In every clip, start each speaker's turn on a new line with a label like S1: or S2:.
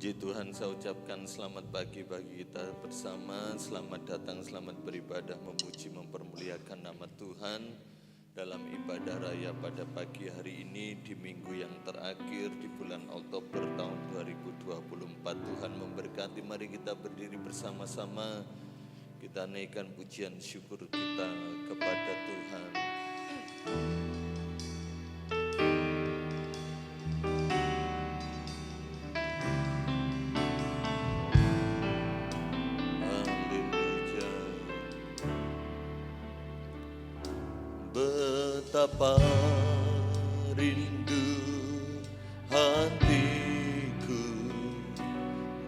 S1: Puji Tuhan, saya ucapkan selamat pagi bagi kita bersama. Selamat datang, selamat beribadah, memuji, mempermuliakan nama Tuhan dalam ibadah raya pada pagi hari ini di minggu yang terakhir di bulan Oktober tahun 2024. Tuhan memberkati, mari kita berdiri bersama-sama. Kita naikkan pujian syukur kita kepada Tuhan. Betapa rindu hatiku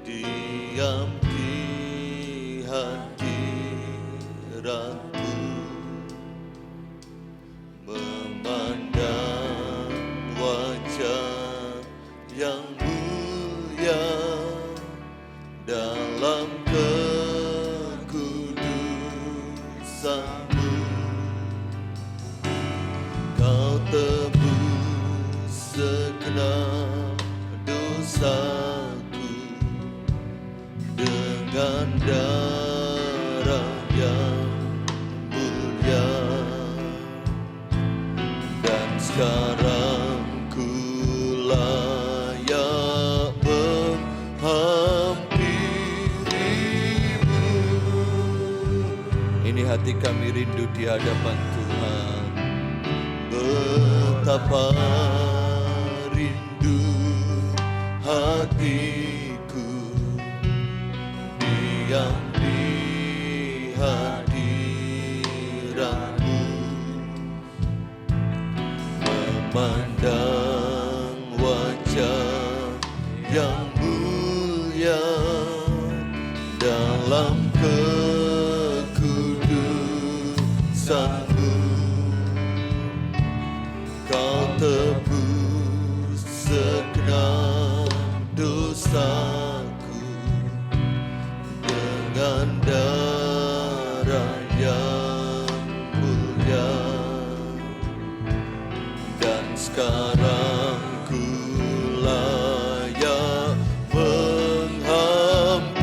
S1: diam di hadiratmu, memandang wajah yang mulia dalam kekudusan. Kau tebus segenap dosaku dengan darah yang mulia, dan sekarang ku layak menghampirimu. Ini hati kami rindu di hadapan Tuhan. Betapa rindu hatiku diam di hadiratmu, memandang wajah yang mulia dalam kekudusan. Kau tebus segenap dosaku dengan darah yang mulia, dan sekarang ku layak menghampirimu.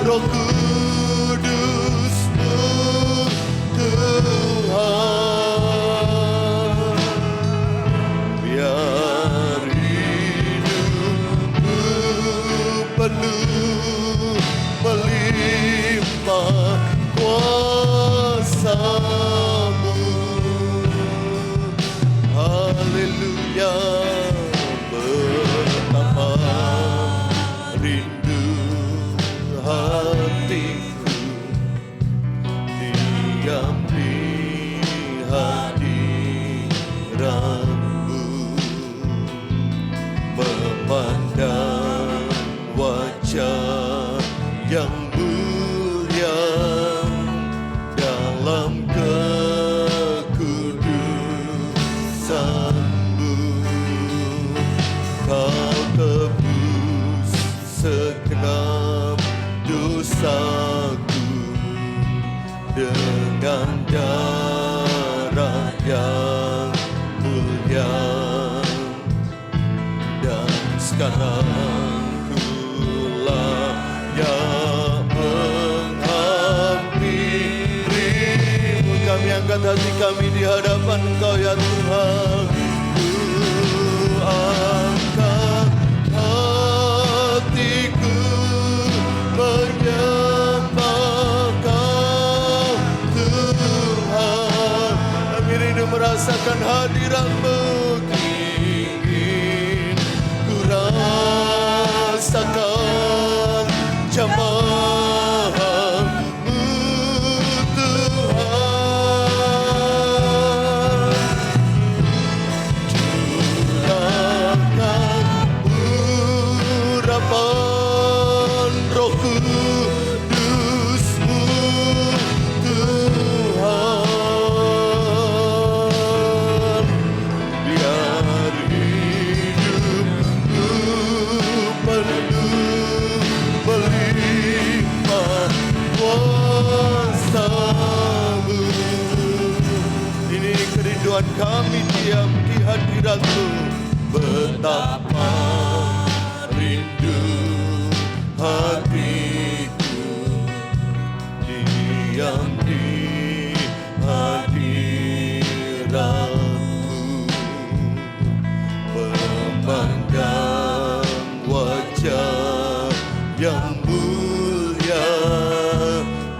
S1: Roh Kudus-Mu Tuhan, biar hidupku penuh melimpah kuasa-Mu. Haleluya. Betapa rindu hatiku diam di hadiratmu, memandang wajah yang mulia dalam kekudusan-Mu. Kau tebus segenap dosaku dengan darah yang mulia, dan sekarang ku layak menghampirimu. Kami angkat hati kami di hadapan Engkau ya Tuhan. Ku angkat hatiku menyembah Kau Tuhan. Kami rindu merasakan hadirat-Mu, ingin ku rasakan jamaah-Mu diam di hadirat-Mu. Betapa rindu hatiku diam di hadirat-Mu, memandang wajah yang mulia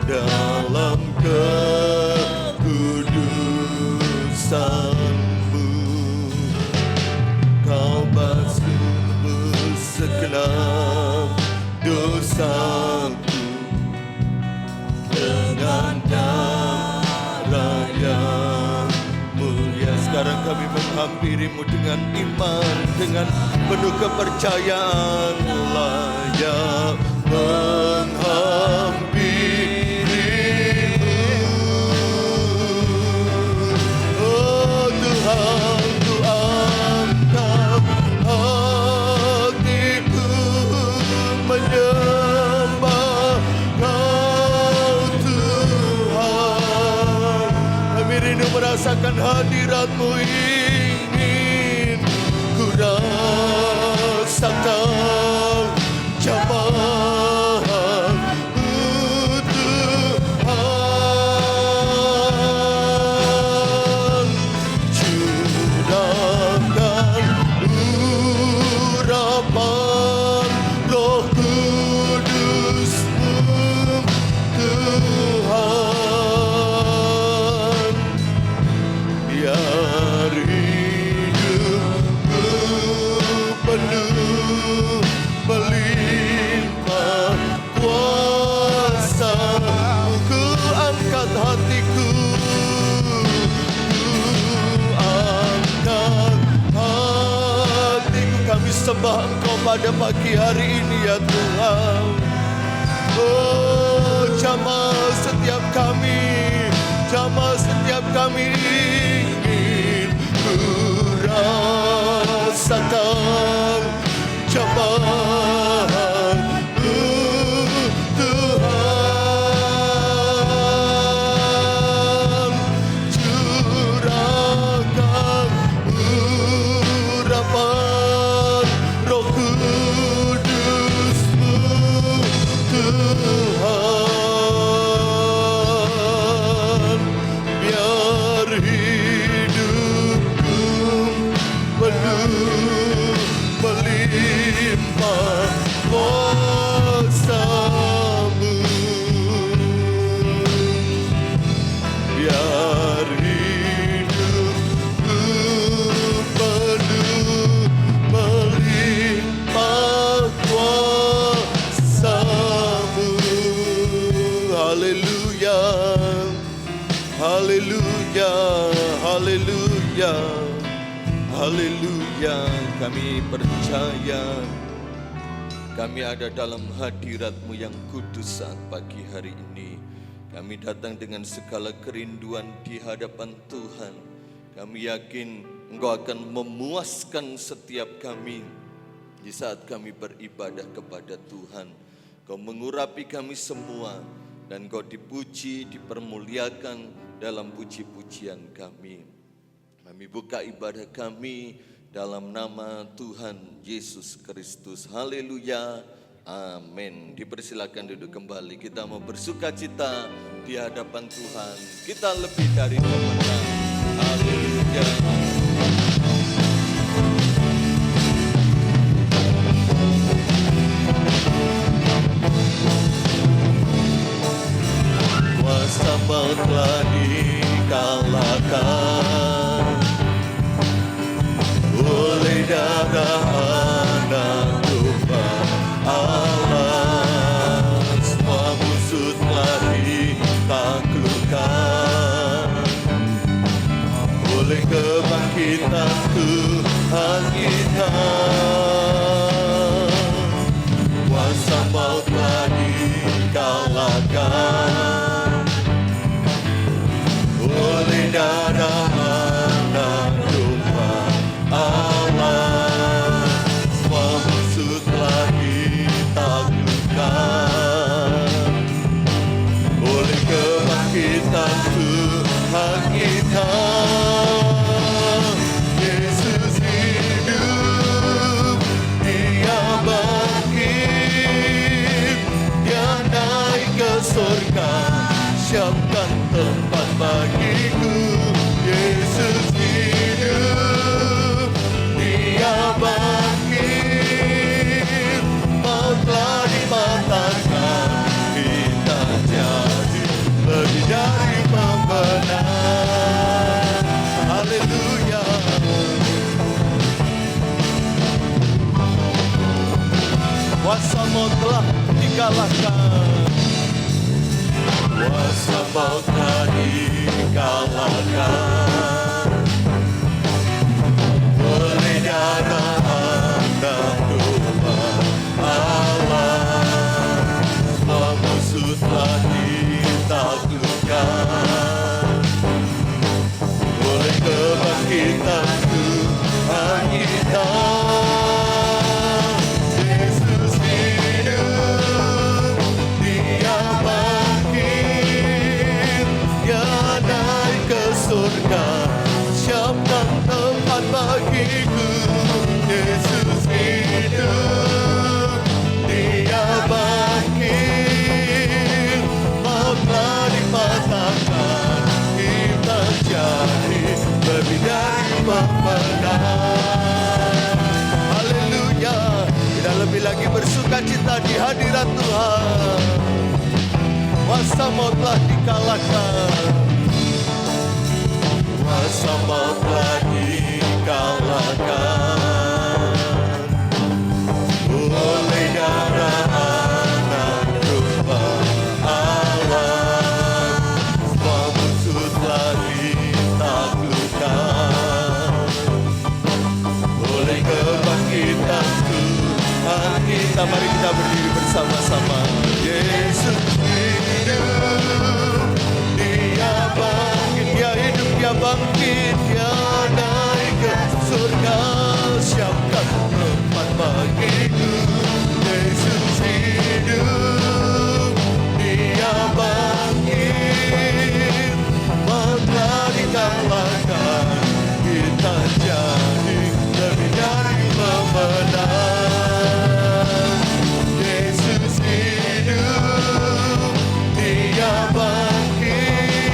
S1: dalam kekudusan-Mu. Kau basuh segenap dosaku dengan darah yang mulia. Sekarang kami menghampiri-Mu dengan iman, dengan penuh kepercayaan, layak menghampiri-Mu. Oh Tuhan, Ku angkat hatiku menyembah Kau Tuhan. Kami rindu merasakan hadirat-Mu, ingin ku rasakan jamaah-Mu Tuhan. Curahkan urapan Roh Kudus-Mu Tuhan. Biar hidupku penuh melimpah kuasa-Mu. Ku angkat hatiku, ku angkat hatiku. Kami sembah Engkau pada pagi hari ini ya Tuhan. Oh jamah setiap kami, jamah setiap kami ingin ku rasakan jamaah-Mu Tuhan. Curahkan urapan Roh Kudus-Mu Tuhan. Biar hidupku penuh melimpah kuasa-Mu. Biar hidupku penuh melimpah kuasa-Mu. Haleluya, haleluya, haleluya, haleluya. Kami percaya kami ada dalam hadirat-Mu yang kudus saat pagi hari ini. Kami datang dengan segala kerinduan di hadapan Tuhan. Kami yakin Engkau akan memuaskan setiap kami di saat kami beribadah kepada Tuhan. Kau mengurapi kami semua dan Kau dipuji, dipermuliakan dalam puji-pujian kami. Kami buka ibadah kami dalam nama Tuhan Yesus Kristus. Haleluya, amin. Dipersilakan duduk kembali. Kita mau bersukacita di hadapan Tuhan. Kita lebih dari pemenang. Haleluya. Kuasa maut telah dikalahkan oleh darah Anak Domba Allah. Semua musuh telah ditaklukkan oleh kebangkitan Tuhan kita. Kuasa maut telah dikalahkan oleh darah Anak Domba Allah. Semua musuh telah ditaklukkan oleh kebangkitan Tuhan kita. maut telah dikalahkan. Kuasa maut telah dikalahkan oleh darah anak domba Allah. Semua musuh telah ditaklukkan oleh kebangkitan Tuhan kita. Yesus hidup, Dia bangkit, Dia naik ke surga, siapkan tempat bagiku. Yesus hidup, Dia bangkit, maut telah dipatahkan, kita jadi lebih dari pemenang. Haleluya, kita lebih lagi bersuka cita di hadirat Tuhan. Kuasa maut telah dikalahkan, kuasa maut telah dikalahkan oleh darah anak domba Allah. Semua musuh telah ditaklukkan oleh kebangkitan Tuhan kita. Mari kita berdiri bersama-sama. Yesus hidup, Dia bangkit, Dia hidup, Dia bangkit, Dia naik ke surga, siapkan tempat bagiku. Yesus hidup, Dia bangkit, maut telah dikalahkan, kita jadi lebih dari pemenang. Yesus hidup, Dia bangkit,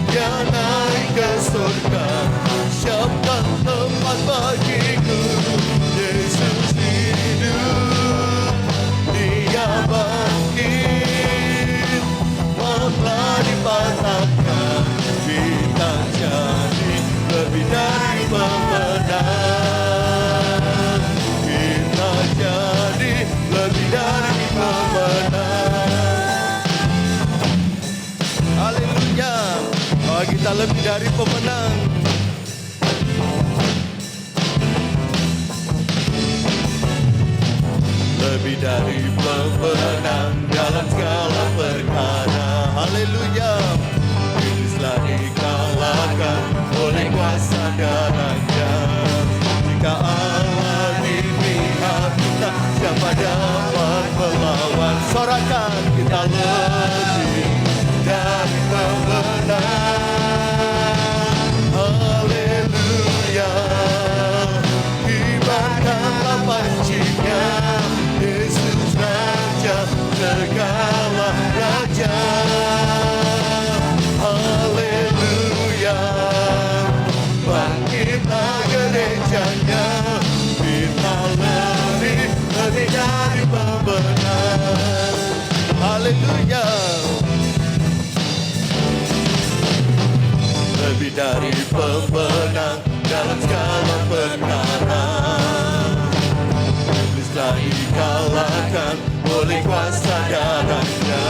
S1: Dia naik ke surga, siapkan tempat bagiku. Yesus hidup, Dia bangkit, maut telah dipatahkan, kita jadi lebih dari pemenang. Kita jadi lebih dari pemenang. Haleluya, oh, kita lebih dari pemenang. Lebih dari pemenang dalam segala perkara. Haleluya, iblislah dikalahkan oleh kuasa darahnya. Jika Allah di pihak kita, siapa dapat melawan? Sorakan, kita lebih dari pemenang. Haleluya, kibarkanlah pancinya, Yesus Raja segala raja. Haleluya, bangkitlah gerejanya, kita lebih dari pemenang. Haleluya, lebih dari pemenang dalam segala perkara. Iblislah dikalahkan oleh kuasa darahnya.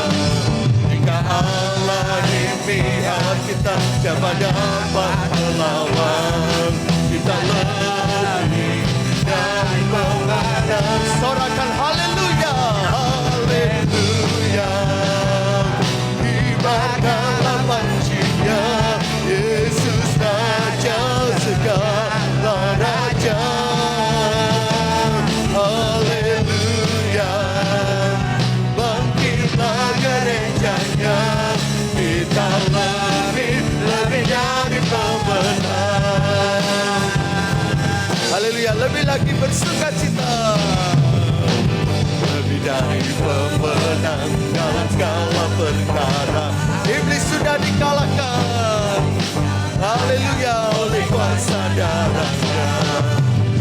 S1: Jika Allah di pihak kita, siapa dapat melawan? Kita lebih dari pemenang. Sorakan haleluya, haleluya, kibarkanlah pancinya, Yesus Raja segala raja. Haleluya, bangkitlah gerejanya, kita lebih dari pemenang. Haleluya, lebih lagi bersuka cita, lebih dari pemenang dalam segala perkara. Iblis sudah dikalahkan, haleluya, oleh kuasa darahnya.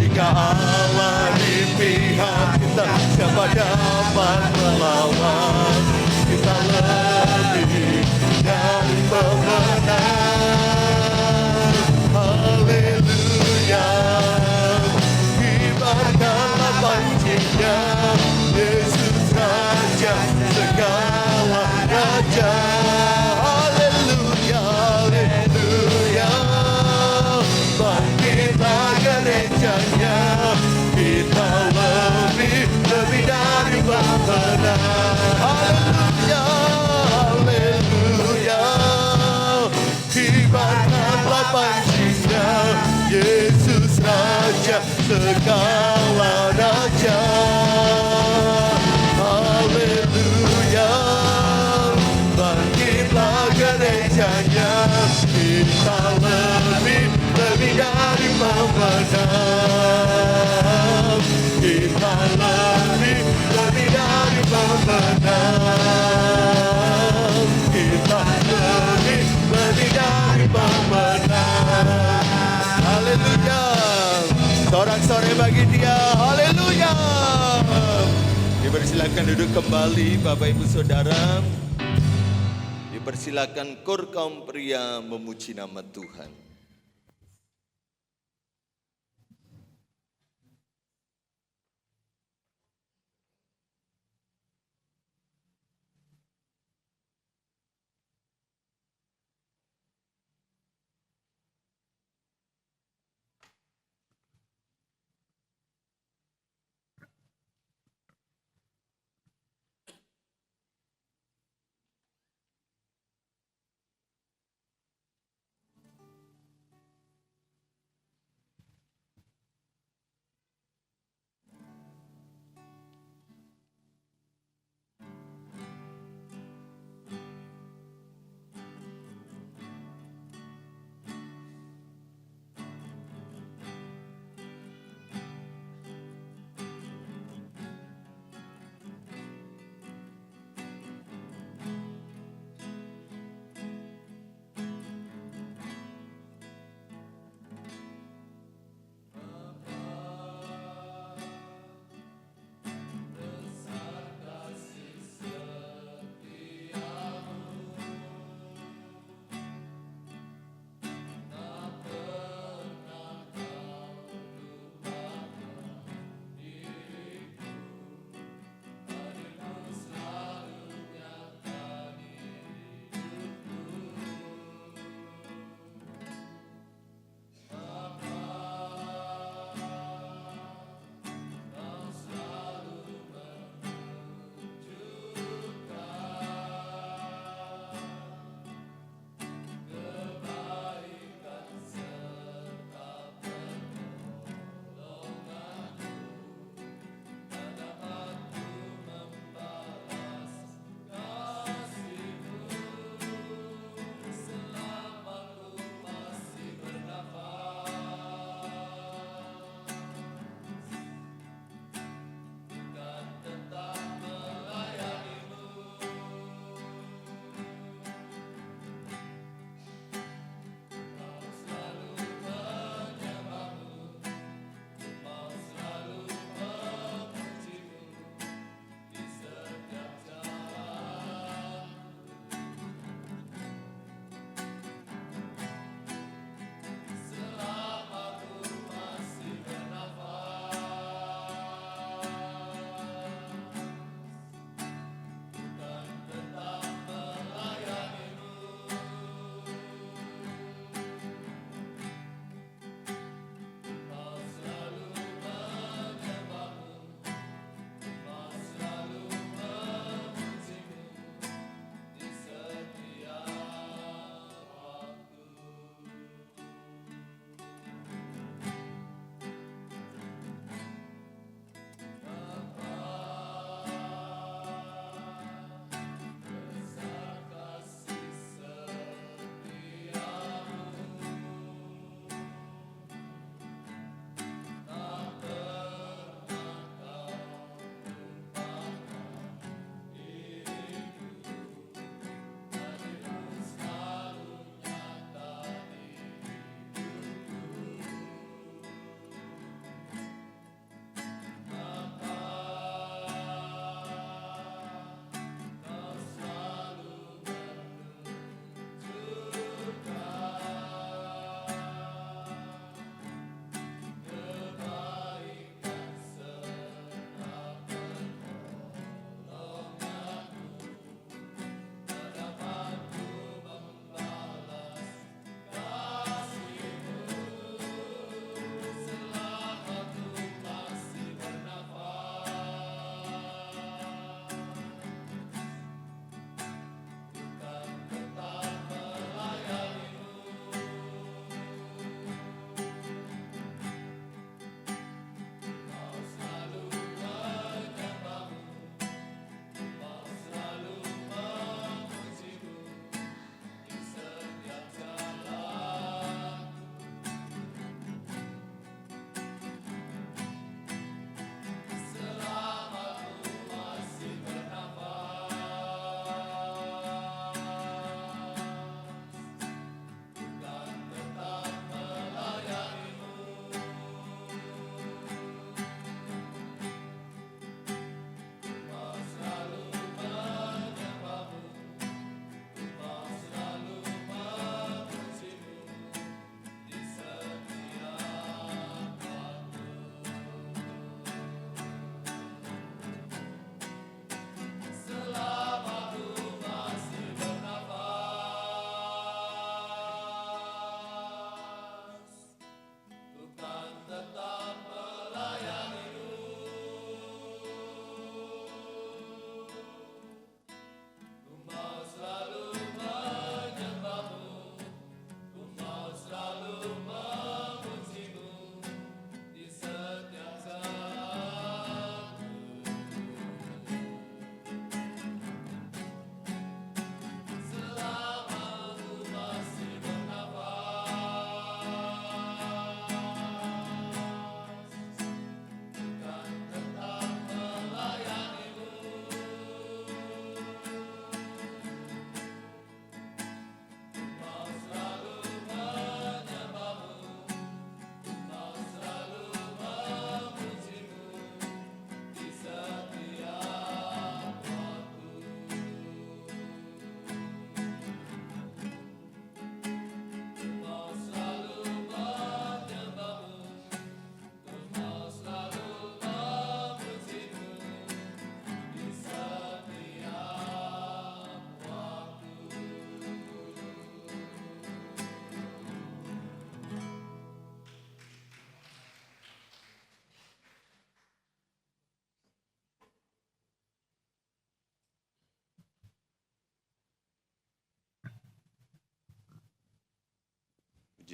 S1: Jika Allah di pihak kita, siapa dapat melawan? Kita lebih dari pemenang. Haleluya, kibarkanlah pancinya, bangkitlah gerejanya, kita lebih dari pemenang. Haleluya, haleluya, kibarkanlah pancinya, Yesus Raja segala raja. Haleluya, bangkitlah gerejanya, kita lebih dari pemenang. Kita lebih dari pemenang. Kita lebih dari pemenang. Haleluya. Sorak-sorai bagi Dia. Haleluya. Dipersilakan duduk kembali Bapak Ibu Saudara. Dipersilakan kor kaum pria memuji nama Tuhan.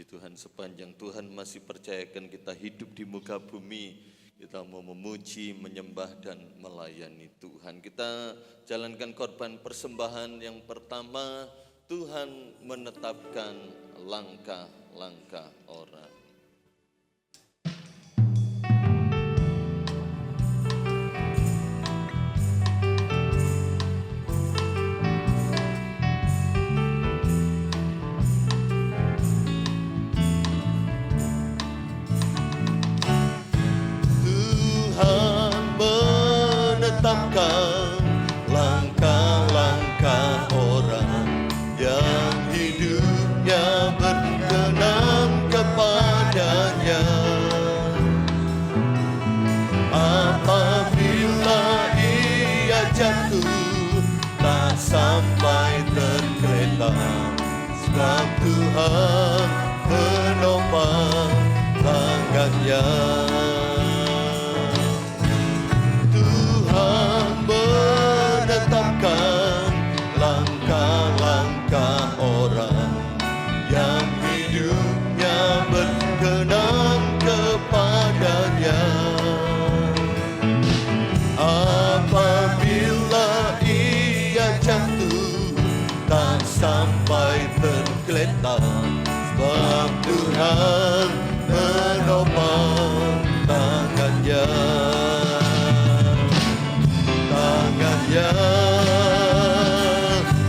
S1: Tuhan, sepanjang Tuhan masih percayakan kita hidup di muka bumi, kita mau memuji, menyembah, dan melayani Tuhan. Kita jalankan korban persembahan yang pertama, Tuhan menetapkan langkah-langkah orang. Menetapkan langkah-langkah orang yang hidupnya berkenan kepadanya. Apabila ia jatuh tak sampai tergeletak, sebab Tuhan menopang tangannya. Menetapkan langkah-langkah orang yang hidupnya berkenan kepadanya. Apabila ia jatuh tak sampai tergeletak, sebab Tuhan menopang tangannya.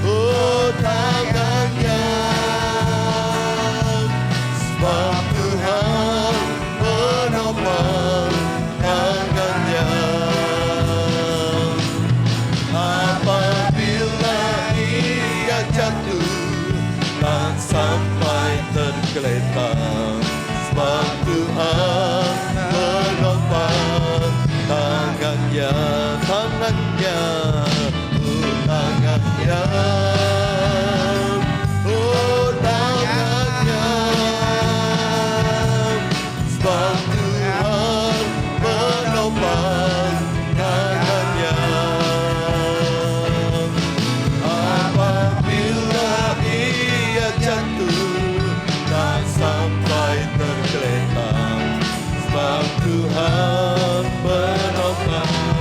S1: Oh tangannya, sebab Tuhan menopang tangannya. Apabila ia jatuh tak sampai tergeletak, sebab Tuhan menopang tangannya. Tangannya, oh tangannya, oh tangannya, sebab Tuhan menopang tangannya. Apabila ia jatuh tak sampai tergeletak, sebab Tuhan menopang.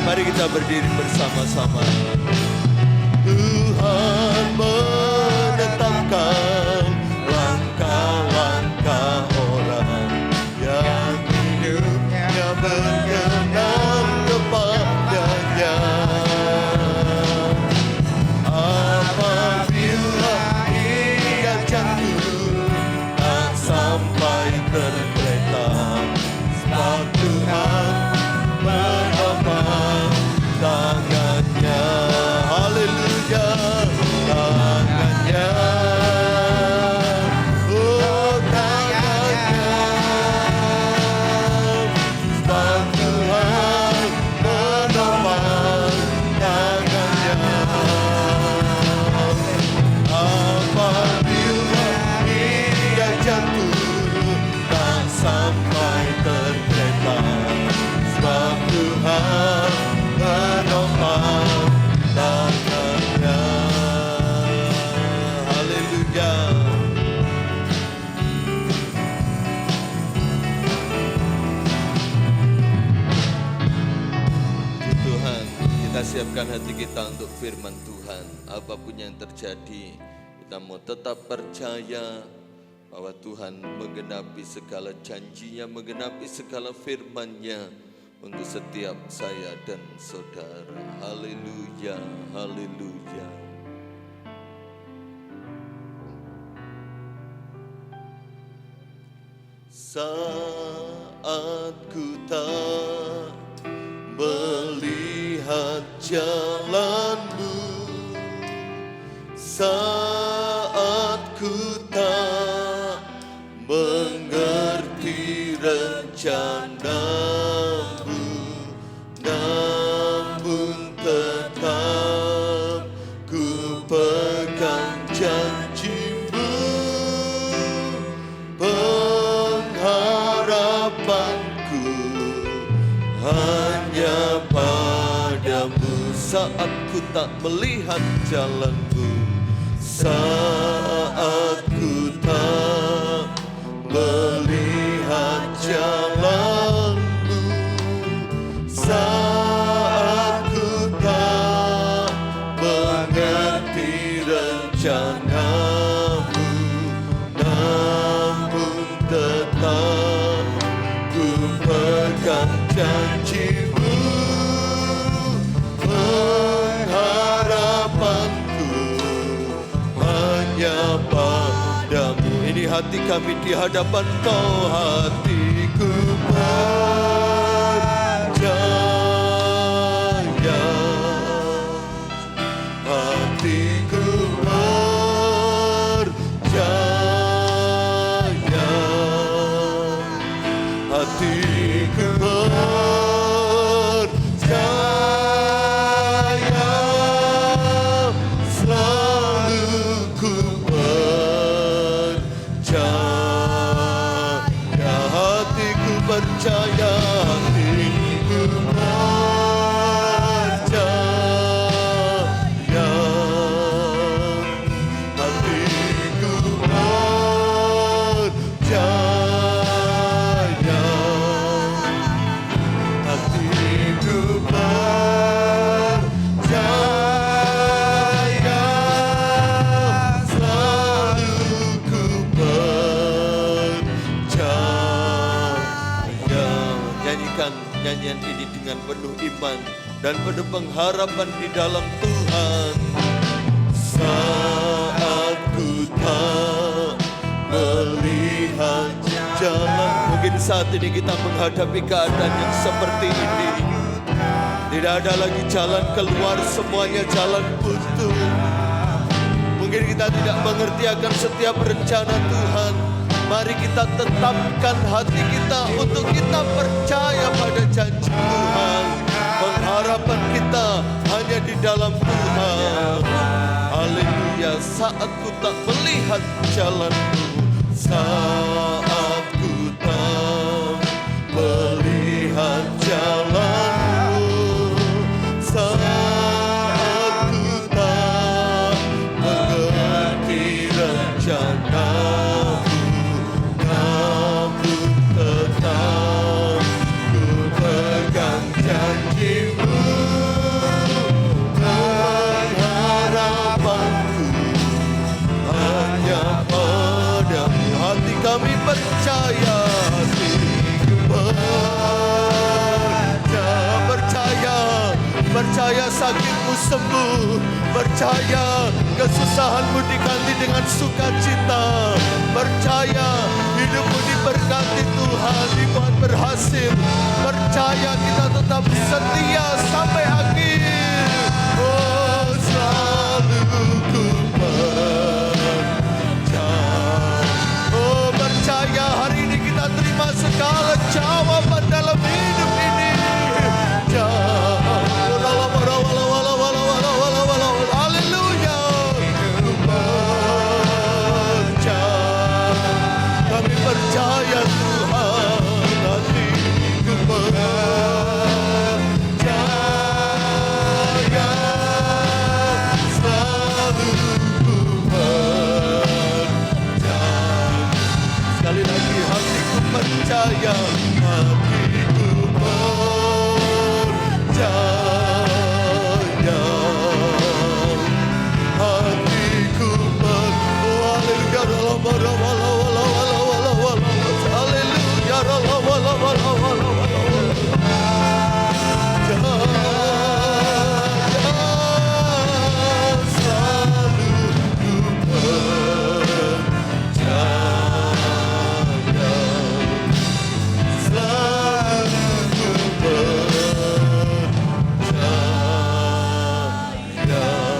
S1: Mari kita berdiri bersama-sama. Tuhan menetapkan langkah-langkah orang yang hidupnya berkenan kepadanya. Apabila ia jatuh tak sampai tergeletak, sebab Tuhan menopang tangannya. Haleluya, tangannya, oh tangannya, sebab Tuhan menopang tangannya. Apabila ia jatuh tak sampai tergeletak, sebab Tuhan menopang tangannya. Haleluya. Tuhan, kita siapkan hati kita untuk firman Tuhan. Apapun yang terjadi, kita mau tetap percaya bahwa Tuhan menggenapi segala janjinya, menggenapi segala firman-Nya untuk setiap saya dan saudara. Haleluya, haleluya. Saat ku tak melihat jalanmu, saat ku tak mengerti rencanamu, namun tetap ku pegang janjimu. Pengharapanku hanya padamu. Saat ku tak melihat jalanmu, saat ku melihat jalanmu saat ku tak mengerti rencanamu, namun tetap ku pegang janjimu. Pengharapanku hanya padamu. Ini hati kami di hadapan Kau, hatiku percaya, hatiku percaya, hatiku percaya, selalu ku percaya, hatiku percaya, hatiku percaya, hatiku percaya, hatiku percaya, selalu ku percaya. Nyanyikan nyanyian ini dengan penuh iman dan penuh pengharapan di dalam Tuhan. Saat ku tak melihat jalan. Mungkin saat ini kita menghadapi keadaan yang seperti ini. Tidak ada lagi jalan keluar, semuanya jalan buntu. Mungkin kita tidak mengerti akan setiap rencana Tuhan. Mari kita tetapkan hati kita untuk kita percaya pada janji Tuhan. Pengharapan kita hanya di dalam Tuhan. Haleluya. Saat ku tak melihat jalanmu, saat ku tak melihat jalanmu, saat ku tak mengerti rencanamu, namun tetap ku pegang janjimu. Pengharapanku hanya padamu. Hati kami percaya, hatiku percaya, percaya sakitmu sembuh, percaya kesusahanmu diganti dengan sukacita, percaya hidupmu diberkati Tuhan, dibuat berhasil, percaya kita tetap setia sampai akhir. Oh, selalu ku percaya hari ini kita terima segala jawaban dalam hidup ini. Haleluya. Kami percaya Tuhan, hatiku percaya, selalu ku percaya. Sekali lagi, hatiku percaya, hatiku percaya, hatiku percaya.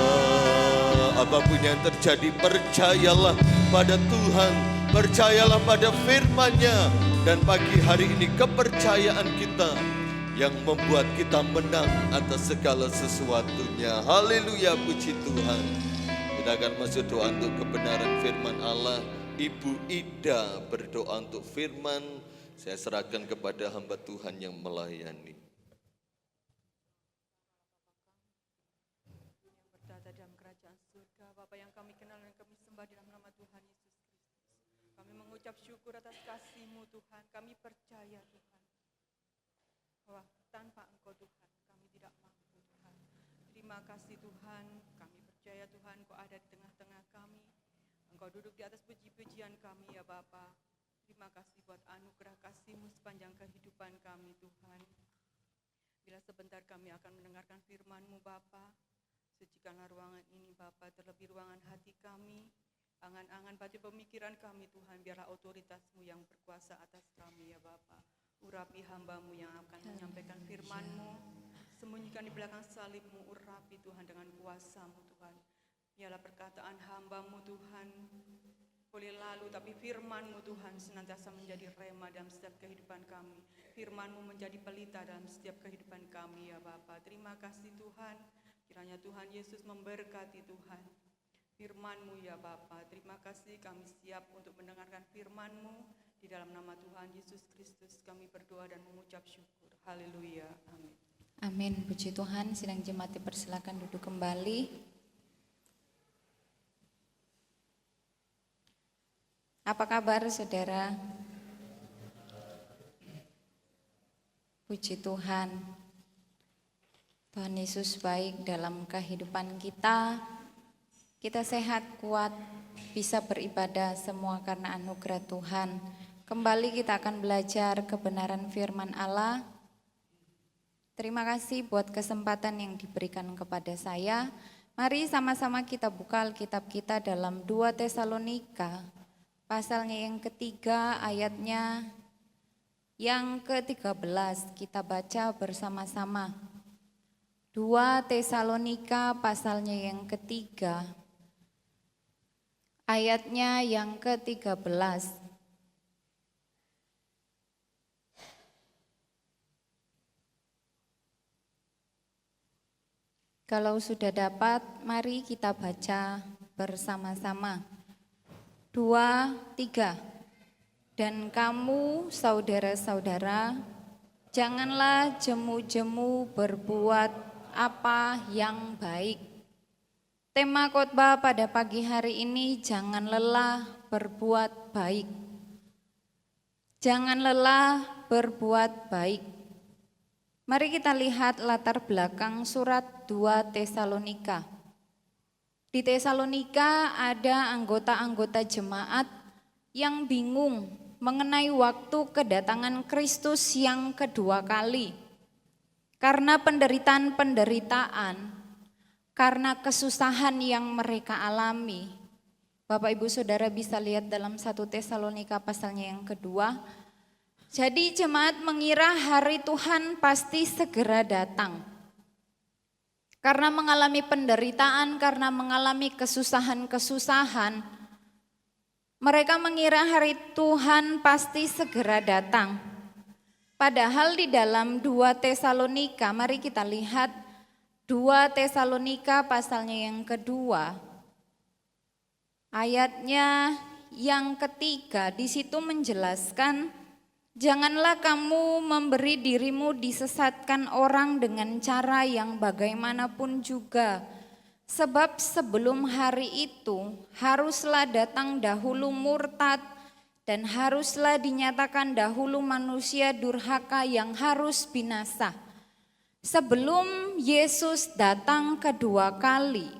S1: Haleluya, apapun yang terjadi, percayalah pada Tuhan, percayalah pada firman-Nya. Dan pagi hari ini kepercayaan kita yang membuat kita menang atas segala sesuatunya. Haleluya, puji Tuhan. Kita akan masuk doa untuk kebenaran firman Allah. Ibu Ida berdoa untuk firman. Saya serahkan kepada hamba Tuhan yang melayani.
S2: Berada dalam kerajaan surga, Bapa yang kami kenal dan kami sembah dalam nama Tuhan Yesus Kristus. Kami mengucap mengucap syukur atas kasih-Mu Tuhan. Kami percaya Tuhan, bahwa tanpa Engkau Tuhan, kami tidak mampu Tuhan. Terima kasih Tuhan, kami percaya Tuhan Engkau ada di tengah-tengah kami. Engkau duduk di atas puji-pujian kami ya Bapa. Terima kasih buat anugerah kasih-Mu sepanjang kehidupan kami Tuhan. Bila sebentar kami akan mendengarkan firman-Mu Bapa, sucikanlah ruangan ini Bapa, terlebih ruangan hati kami, angan-angan batin pemikiran kami Tuhan, biarlah otoritas-Mu yang berkuasa atas kami ya Bapa. Urapi hamba-Mu yang akan menyampaikan firman-Mu, sembunyikan di belakang salib-Mu, urapi Tuhan dengan kuasa-Mu Tuhan. Biarlah perkataan hamba-Mu Tuhan boleh lalu, tapi firman-Mu Tuhan senantiasa menjadi rema dalam setiap kehidupan kami. Firman-Mu menjadi pelita dalam setiap kehidupan kami ya Bapa. Terima kasih Tuhan, kiranya Tuhan Yesus memberkati Tuhan firman-Mu ya Bapa. Terima kasih, kami siap untuk mendengarkan firman-Mu. Di dalam nama Tuhan Yesus Kristus kami berdoa dan mengucap syukur. Haleluya, amin.
S3: Amin, puji Tuhan. Sidang jemaat dipersilakan duduk kembali. Apa kabar saudara? Puji Tuhan. Tuhan Yesus baik dalam kehidupan kita. Kita sehat, kuat, bisa beribadah semua karena anugerah Tuhan. Kembali kita akan belajar kebenaran firman Allah. Terima kasih buat kesempatan yang diberikan kepada saya. Mari sama-sama kita buka Alkitab kita dalam 2 Tesalonika, pasalnya yang ketiga, ayatnya yang ke-13. Kita baca bersama-sama. 2 Tesalonika pasalnya yang ketiga, ayatnya yang ke-13. Kalau sudah dapat, mari kita baca bersama-sama. 2, 3. Dan kamu saudara-saudara, janganlah jemu-jemu berbuat apa yang baik. Tema khotbah pada pagi hari ini, jangan lelah berbuat baik. Jangan lelah berbuat baik. Mari kita lihat latar belakang surat 2 Tesalonika. Di Tesalonika ada anggota-anggota jemaat yang bingung mengenai waktu kedatangan Kristus yang kedua kali. Karena penderitaan, karena kesusahan yang mereka alami. Bapak Ibu Saudara bisa lihat dalam 1 Tesalonika pasalnya yang kedua. Jadi jemaat mengira hari Tuhan pasti segera datang. Karena mengalami penderitaan, karena mengalami kesusahan-kesusahan, mereka mengira hari Tuhan pasti segera datang. Padahal di dalam 2 Tesalonika, mari kita lihat 2 Tesalonika pasalnya yang kedua, ayatnya yang ketiga, di situ menjelaskan, janganlah kamu memberi dirimu disesatkan orang dengan cara yang bagaimanapun juga. Sebab sebelum hari itu haruslah datang dahulu murtad dan haruslah dinyatakan dahulu manusia durhaka yang harus binasa. Sebelum Yesus datang kedua kali,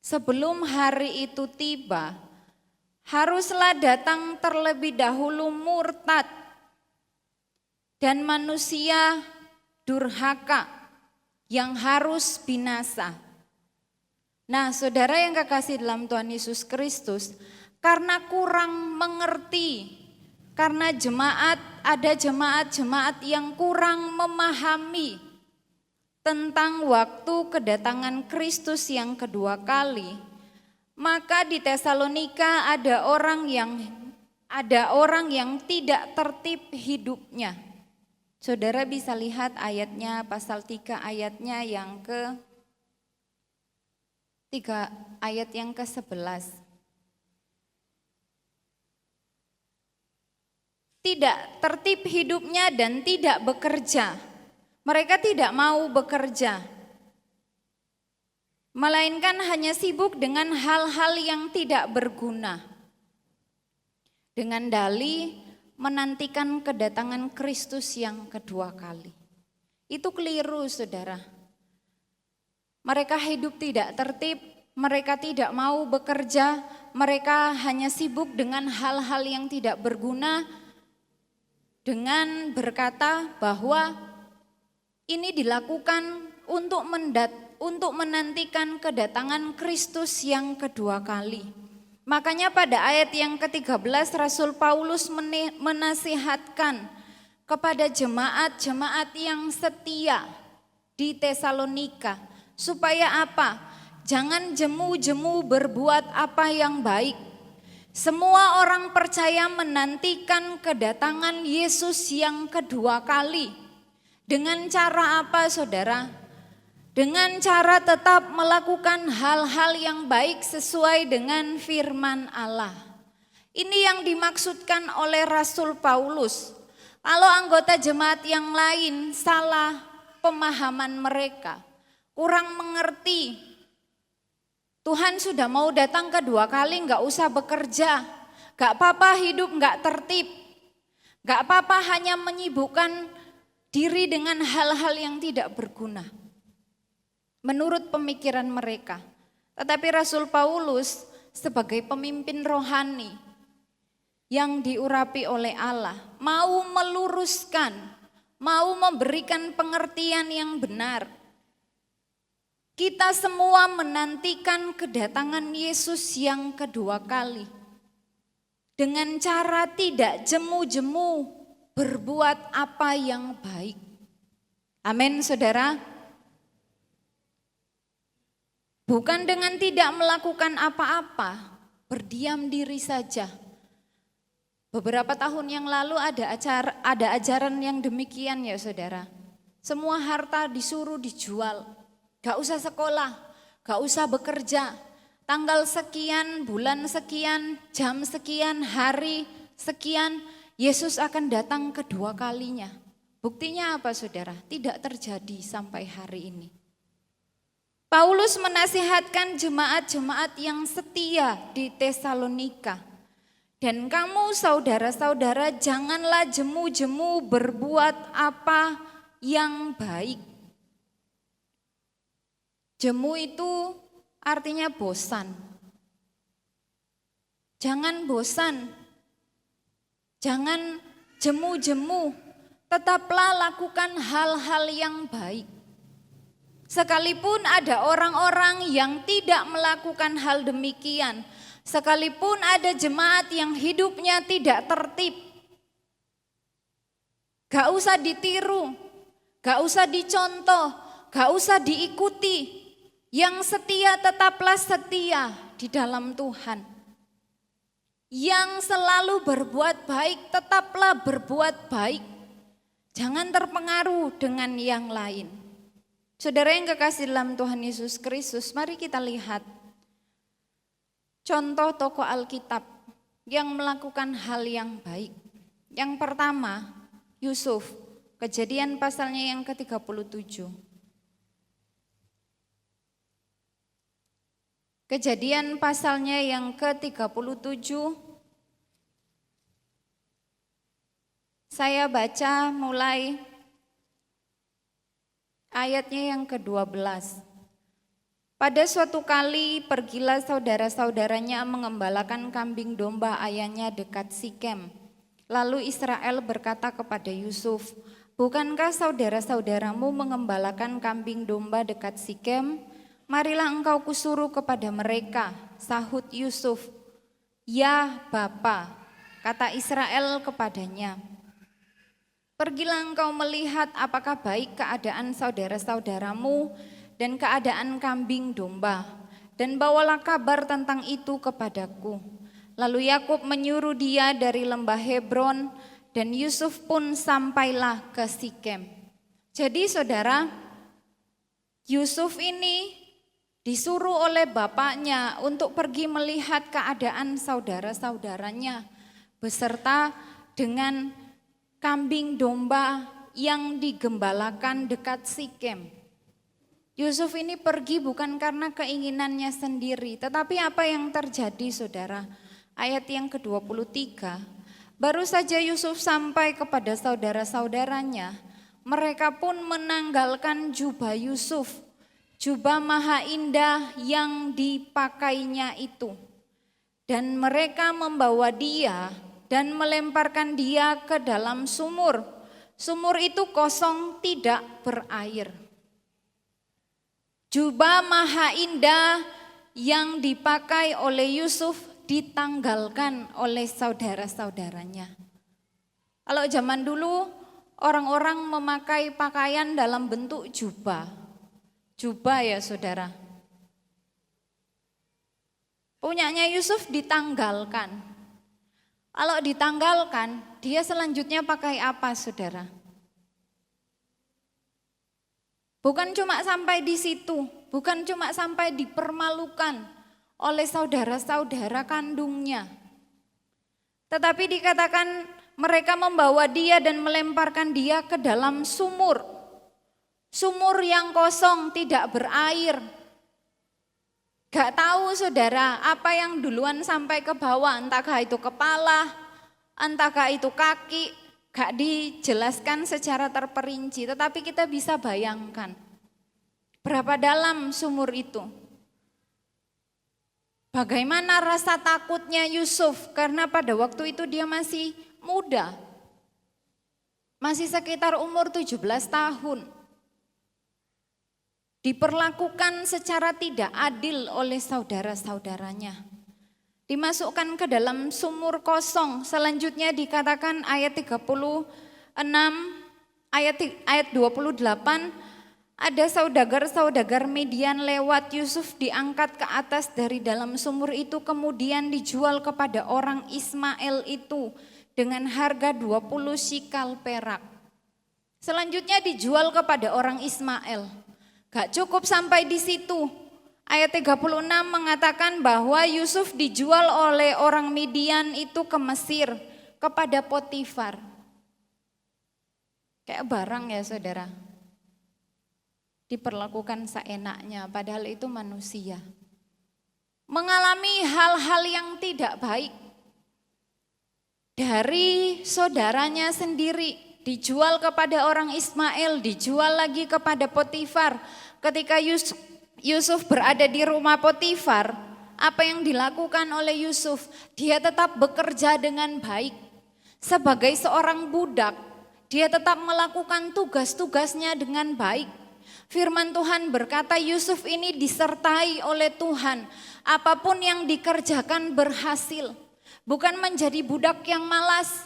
S3: sebelum hari itu tiba, haruslah datang terlebih dahulu murtad dan manusia durhaka yang harus binasa. Nah, saudara yang kekasih dalam Tuhan Yesus Kristus, karena kurang mengerti, karena ada jemaat-jemaat yang kurang memahami tentang waktu kedatangan Kristus yang kedua kali, maka di Tesalonika ada orang yang tidak tertib hidupnya. Saudara bisa lihat ayatnya, pasal 3 ayatnya yang ayat yang ke-11. Tidak tertib hidupnya dan tidak bekerja. Mereka tidak mau bekerja, melainkan hanya sibuk dengan hal-hal yang tidak berguna. dengan dalih menantikan kedatangan Kristus yang kedua kali. Itu keliru, saudara. Mereka hidup tidak tertib, mereka tidak mau bekerja, mereka hanya sibuk dengan hal-hal yang tidak berguna, dengan berkata bahwa ini dilakukan untuk menantikan kedatangan Kristus yang kedua kali. Makanya pada ayat yang ke-13 Rasul Paulus menasihatkan kepada jemaat-jemaat yang setia di Tesalonika, supaya apa? Jangan jemu-jemu berbuat apa yang baik. Semua orang percaya menantikan kedatangan Yesus yang kedua kali. Dengan cara apa, saudara? Dengan cara tetap melakukan hal-hal yang baik sesuai dengan firman Allah. Ini yang dimaksudkan oleh Rasul Paulus. Kalau anggota jemaat yang lain salah pemahaman mereka, kurang mengerti, Tuhan sudah mau datang kedua kali, gak usah bekerja, gak apa-apa hidup gak tertib, gak apa-apa hanya menyibukkan diri dengan hal-hal yang tidak berguna. Menurut pemikiran mereka. Tetapi Rasul Paulus sebagai pemimpin rohani yang diurapi oleh Allah, mau meluruskan, mau memberikan pengertian yang benar. Kita semua menantikan kedatangan Yesus yang kedua kali. Dengan cara tidak jemu-jemu berbuat apa yang baik. Amin, saudara. Bukan dengan tidak melakukan apa-apa, berdiam diri saja. Beberapa tahun yang lalu ada ajaran yang demikian ya saudara. Semua harta disuruh dijual, gak usah sekolah, gak usah bekerja. Tanggal sekian, bulan sekian, jam sekian, hari sekian, Yesus akan datang kedua kalinya. Buktinya apa saudara? Tidak terjadi sampai hari ini. Paulus menasihatkan jemaat-jemaat yang setia di Tesalonika. Dan kamu saudara-saudara janganlah jemu-jemu berbuat apa yang baik. Jemu itu artinya bosan. Jangan bosan. Jangan jemu-jemu. Tetaplah lakukan hal-hal yang baik. Sekalipun ada orang-orang yang tidak melakukan hal demikian, sekalipun ada jemaat yang hidupnya tidak tertib, gak usah ditiru, gak usah dicontoh, gak usah diikuti. Yang setia tetaplah setia di dalam Tuhan. Yang selalu berbuat baik tetaplah berbuat baik. Jangan terpengaruh dengan yang lain. Saudara yang kekasih dalam Tuhan Yesus Kristus, mari kita lihat contoh tokoh Alkitab yang melakukan hal yang baik. Yang pertama, Yusuf, Kejadian pasalnya yang ke-37. Kejadian pasalnya yang ke-37. Saya baca mulai ayatnya yang ke-12. Pada suatu kali pergilah saudara-saudaranya mengembalakan kambing domba ayahnya dekat Sikem. Lalu Israel berkata kepada Yusuf, "Bukankah saudara-saudaramu mengembalakan kambing domba dekat Sikem? Marilah engkau kusuruh kepada mereka." Sahut Yusuf, "Ya Bapa," kata Israel kepadanya. "Pergilah engkau melihat apakah baik keadaan saudara-saudaramu dan keadaan kambing domba, dan bawalah kabar tentang itu kepadaku." Lalu Yakub menyuruh dia dari lembah Hebron, dan Yusuf pun sampailah ke Sikem. Jadi saudara, Yusuf ini disuruh oleh bapaknya untuk pergi melihat keadaan saudara-saudaranya, beserta dengan kambing domba yang digembalakan dekat Sikem. Yusuf ini pergi bukan karena keinginannya sendiri, tetapi apa yang terjadi saudara? ayat yang ke-23, baru saja Yusuf sampai kepada saudara-saudaranya, mereka pun menanggalkan jubah Yusuf, jubah maha indah yang dipakainya itu. Dan mereka membawa dia dan melemparkan dia ke dalam sumur. Sumur itu kosong, tidak berair. Jubah maha indah yang dipakai oleh Yusuf ditanggalkan oleh saudara-saudaranya. Kalau zaman dulu orang-orang memakai pakaian dalam bentuk jubah. Jubah ya saudara. Punyanya Yusuf ditanggalkan. Kalau ditanggalkan, dia selanjutnya pakai apa saudara? Bukan cuma sampai di situ, bukan cuma sampai dipermalukan oleh saudara-saudara kandungnya. Tetapi dikatakan mereka membawa dia dan melemparkan dia ke dalam sumur. Sumur yang kosong, tidak berair. Gak tahu saudara apa yang duluan sampai ke bawah, entahkah itu kepala, entahkah itu kaki, gak dijelaskan secara terperinci, tetapi kita bisa bayangkan berapa dalam sumur itu. Bagaimana rasa takutnya Yusuf, karena pada waktu itu dia masih muda, masih sekitar umur 17 tahun. Diperlakukan secara tidak adil oleh saudara-saudaranya. Dimasukkan ke dalam sumur kosong. Selanjutnya dikatakan ayat 36, ayat 28, ada saudagar-saudagar Midian lewat, Yusuf diangkat ke atas dari dalam sumur itu, kemudian dijual kepada orang Ismail itu dengan harga 20 shikal perak. Selanjutnya dijual kepada orang Ismail. Gak cukup sampai di situ. Ayat 36 mengatakan bahwa Yusuf dijual oleh orang Midian itu ke Mesir kepada Potifar. Kayak barang ya saudara. Diperlakukan seenaknya padahal itu manusia. Mengalami hal-hal yang tidak baik. Dari saudaranya sendiri. Dijual kepada orang Ismail, dijual lagi kepada Potifar. Ketika Yusuf berada di rumah Potifar, apa yang dilakukan oleh Yusuf? Dia tetap bekerja dengan baik. Sebagai seorang budak, dia tetap melakukan tugas-tugasnya dengan baik. Firman Tuhan berkata Yusuf ini disertai oleh Tuhan. Apapun yang dikerjakan berhasil. Bukan menjadi budak yang malas.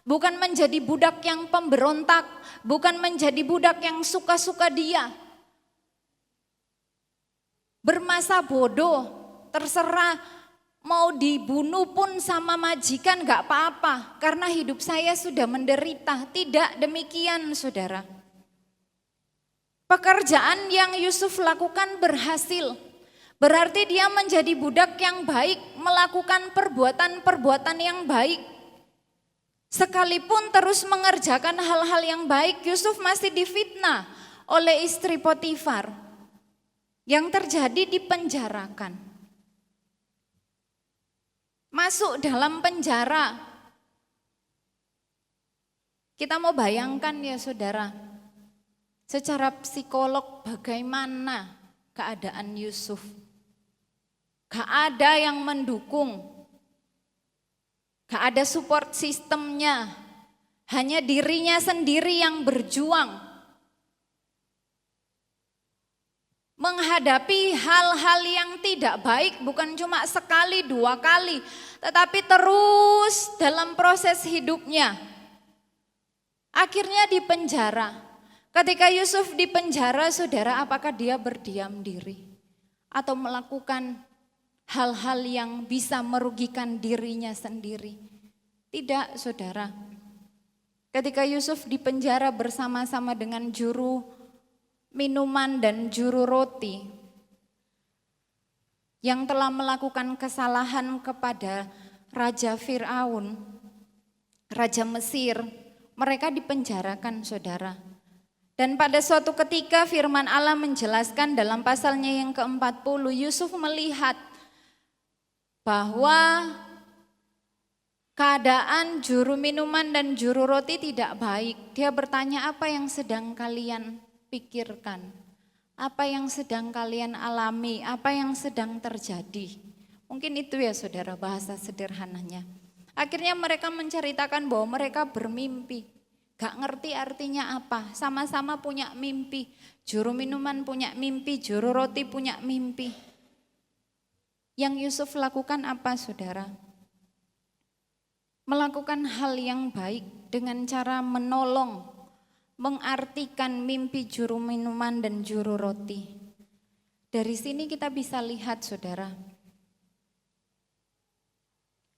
S3: Bukan menjadi budak yang pemberontak, bukan menjadi budak yang suka-suka dia. Bermasa bodoh, terserah mau dibunuh pun sama majikan gak apa-apa. Karena hidup saya sudah menderita, tidak demikian saudara. Pekerjaan yang Yusuf lakukan berhasil. Berarti dia menjadi budak yang baik, melakukan perbuatan-perbuatan yang baik. Sekalipun terus mengerjakan hal-hal yang baik, Yusuf masih difitnah oleh istri Potifar. Yang terjadi dipenjarakan. Masuk dalam penjara. Kita mau bayangkan ya saudara, secara psikolog bagaimana keadaan Yusuf. Gak ada yang mendukung. Gak ada support sistemnya, hanya dirinya sendiri yang berjuang. Menghadapi hal-hal yang tidak baik bukan cuma sekali, dua kali, tetapi terus dalam proses hidupnya. Akhirnya dipenjara. Ketika Yusuf dipenjara, saudara, apakah dia berdiam diri? Atau melakukan hal-hal yang bisa merugikan dirinya sendiri? Tidak, saudara. Ketika Yusuf dipenjara bersama-sama dengan juru minuman dan juru roti yang telah melakukan kesalahan kepada Raja Fir'aun, Raja Mesir, mereka dipenjarakan saudara. Dan pada suatu ketika firman Allah menjelaskan dalam pasalnya yang ke-40, Yusuf melihat bahwa keadaan juru minuman dan juru roti tidak baik. Dia bertanya, apa yang sedang kalian pikirkan? Apa yang sedang kalian alami? Apa yang sedang terjadi? Mungkin itu ya saudara bahasa sederhananya. Akhirnya mereka menceritakan bahwa mereka bermimpi. Gak ngerti artinya apa, sama-sama punya mimpi. Juru minuman punya mimpi, juru roti punya mimpi. Yang Yusuf lakukan apa saudara? Melakukan hal yang baik dengan cara menolong, mengartikan mimpi juru minuman dan juru roti. Dari sini kita bisa lihat saudara,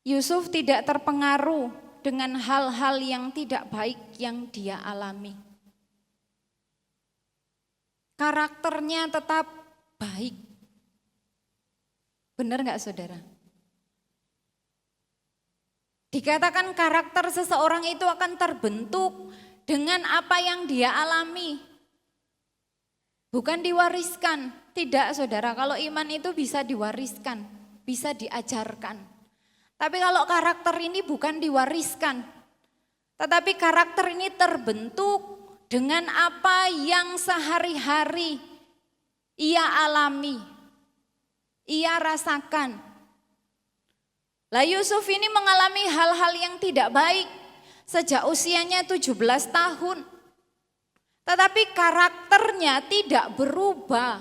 S3: Yusuf tidak terpengaruh dengan hal-hal yang tidak baik yang dia alami. Karakternya tetap baik. Benar gak saudara? Dikatakan karakter seseorang itu akan terbentuk dengan apa yang dia alami. Bukan diwariskan. Tidak saudara, kalau iman itu bisa diwariskan, bisa diajarkan. Tapi kalau karakter ini bukan diwariskan. Tetapi karakter ini terbentuk dengan apa yang sehari-hari ia alami, ia rasakan. Lah Yusuf ini mengalami hal-hal yang tidak baik sejak usianya 17 tahun. Tetapi karakternya tidak berubah.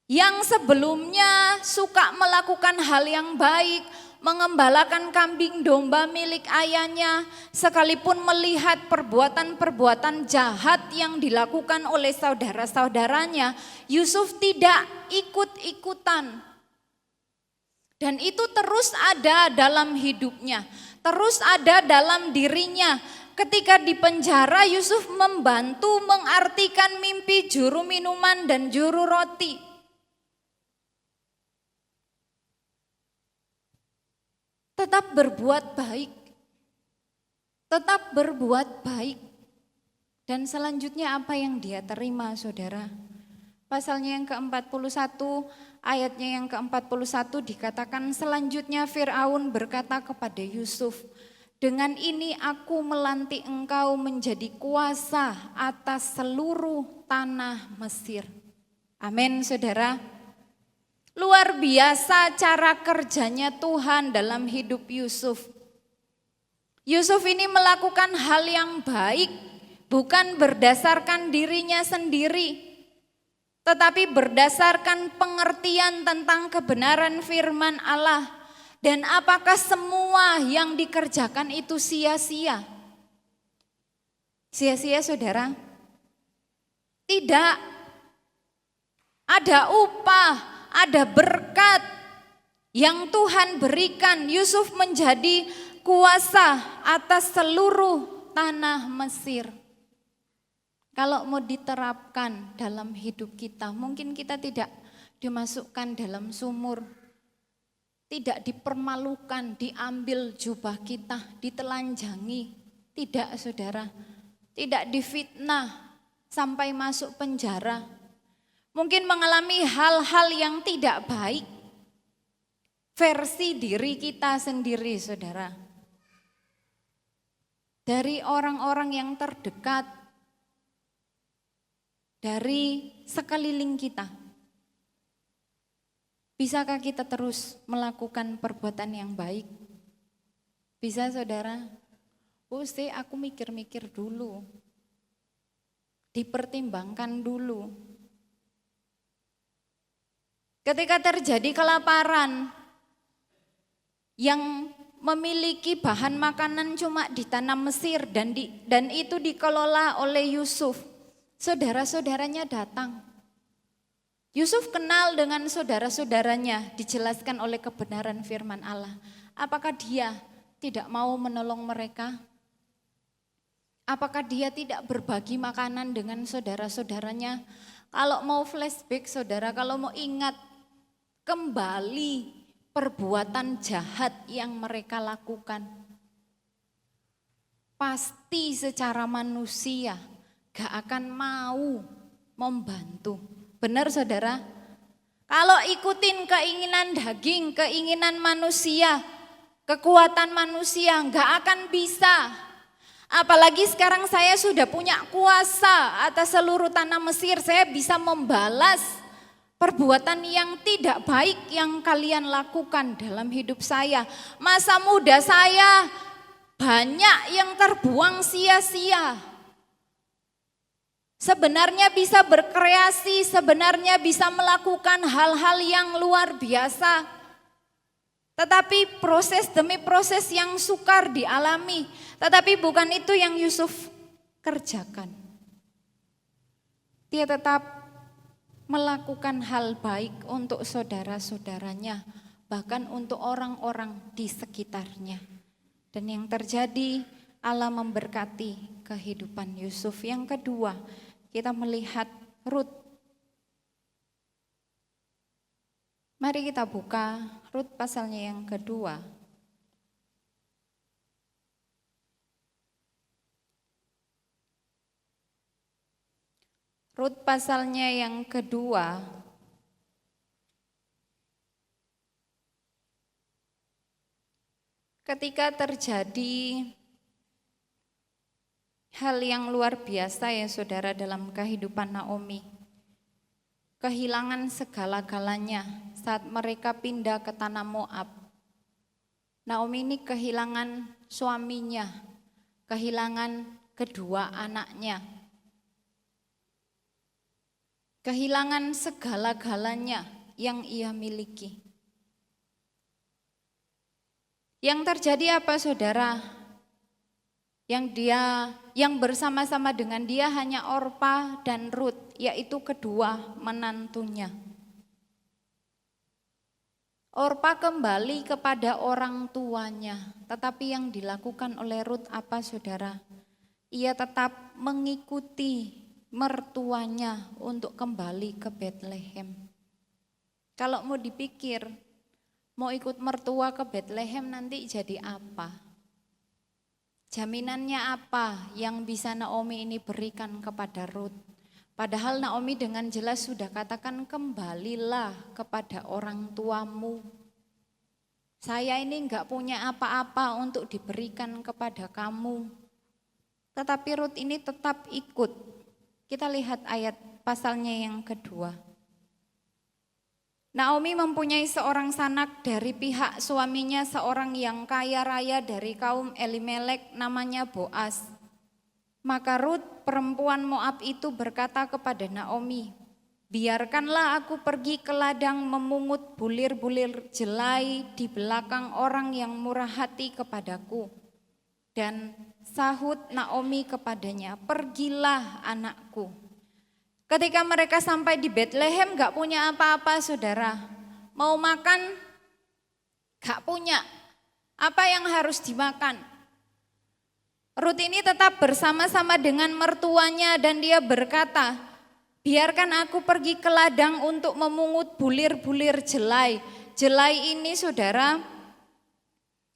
S3: Yang sebelumnya suka melakukan hal yang baik, mengembalakan kambing domba milik ayahnya, sekalipun melihat perbuatan-perbuatan jahat yang dilakukan oleh saudara-saudaranya, Yusuf tidak ikut-ikutan. Dan itu terus ada dalam hidupnya, terus ada dalam dirinya. Ketika di penjara, Yusuf membantu mengartikan mimpi juru minuman dan juru roti. Tetap berbuat baik, tetap berbuat baik. Dan selanjutnya apa yang dia terima saudara? Pasalnya yang ke-41, ayatnya yang ke-41 dikatakan selanjutnya Fir'aun berkata kepada Yusuf, dengan ini aku melantik engkau menjadi kuasa atas seluruh tanah Mesir. Amin saudara. Luar biasa cara kerjanya Tuhan dalam hidup Yusuf. Yusuf ini melakukan hal yang baik, bukan berdasarkan dirinya sendiri, tetapi berdasarkan pengertian tentang kebenaran firman Allah. Dan apakah semua yang dikerjakan itu sia-sia? Sia-sia saudara? Tidak. Ada upah, ada berkat yang Tuhan berikan. Yusuf menjadi kuasa atas seluruh tanah Mesir. Kalau mau diterapkan dalam hidup kita, mungkin kita tidak dimasukkan dalam sumur, tidak dipermalukan, diambil jubah kita, ditelanjangi. Tidak saudara, tidak difitnah sampai masuk penjara. Mungkin mengalami hal-hal yang tidak baik, versi diri kita sendiri saudara. Dari orang-orang yang terdekat, dari sekeliling kita. Bisakah kita terus melakukan perbuatan yang baik? Bisa saudara? Aku mikir-mikir dulu. Dipertimbangkan dulu. Ketika terjadi kelaparan yang memiliki bahan makanan cuma di tanah Mesir dan itu dikelola oleh Yusuf, saudara-saudaranya datang. Yusuf kenal dengan saudara-saudaranya, dijelaskan oleh kebenaran firman Allah. Apakah dia tidak mau menolong mereka? Apakah dia tidak berbagi makanan dengan saudara-saudaranya? Kalau mau flashback saudara, kalau mau ingat kembali perbuatan jahat yang mereka lakukan, pasti secara manusia gak akan mau membantu. Benar saudara? Kalau ikutin keinginan daging, keinginan manusia, kekuatan manusia nggak akan bisa. Apalagi sekarang saya sudah punya kuasa atas seluruh tanah Mesir, saya bisa membalas perbuatan yang tidak baik yang kalian lakukan dalam hidup saya. Masa muda saya banyak yang terbuang sia-sia. Sebenarnya bisa berkreasi, sebenarnya bisa melakukan hal-hal yang luar biasa. Tetapi proses demi proses yang sukar dialami. Tetapi bukan itu yang Yusuf kerjakan. Dia tetap melakukan hal baik untuk saudara-saudaranya, bahkan untuk orang-orang di sekitarnya. Dan yang terjadi, Allah memberkati kehidupan Yusuf. Yang kedua, kita melihat Rut. Mari kita buka Rut pasalnya yang kedua. Rut pasalnya yang kedua. Ketika terjadi hal yang luar biasa ya saudara dalam kehidupan Naomi. Kehilangan segala-galanya saat mereka pindah ke tanah Moab. Naomi ini kehilangan suaminya, kehilangan kedua anaknya. Kehilangan segala-galanya yang ia miliki. Yang terjadi apa saudara? Yang bersama-sama dengan dia hanya Orpa dan Rut, yaitu kedua menantunya. Orpa kembali kepada orang tuanya, tetapi yang dilakukan oleh Rut apa saudara? Ia tetap mengikuti mertuanya untuk kembali ke Bethlehem. Kalau mau dipikir, mau ikut mertua ke Bethlehem nanti jadi apa? Jaminannya apa yang bisa Naomi ini berikan kepada Rut? Padahal Naomi dengan jelas sudah katakan kembalilah kepada orang tuamu. Saya ini enggak punya apa-apa untuk diberikan kepada kamu. Tetapi Rut ini tetap ikut. Kita lihat ayat pasalnya yang kedua. Naomi mempunyai seorang sanak dari pihak suaminya, seorang yang kaya raya dari kaum Elimelek, namanya Boas. Maka Rut perempuan Moab itu berkata kepada Naomi, biarkanlah aku pergi ke ladang memungut bulir-bulir jelai di belakang orang yang murah hati kepadaku. Dan sahut Naomi kepadanya, pergilah anakku. Ketika mereka sampai di Bethlehem gak punya apa-apa saudara. Mau makan gak punya. Apa yang harus dimakan? Rut ini tetap bersama-sama dengan mertuanya dan dia berkata, biarkan aku pergi ke ladang untuk memungut bulir-bulir jelai. Jelai ini saudara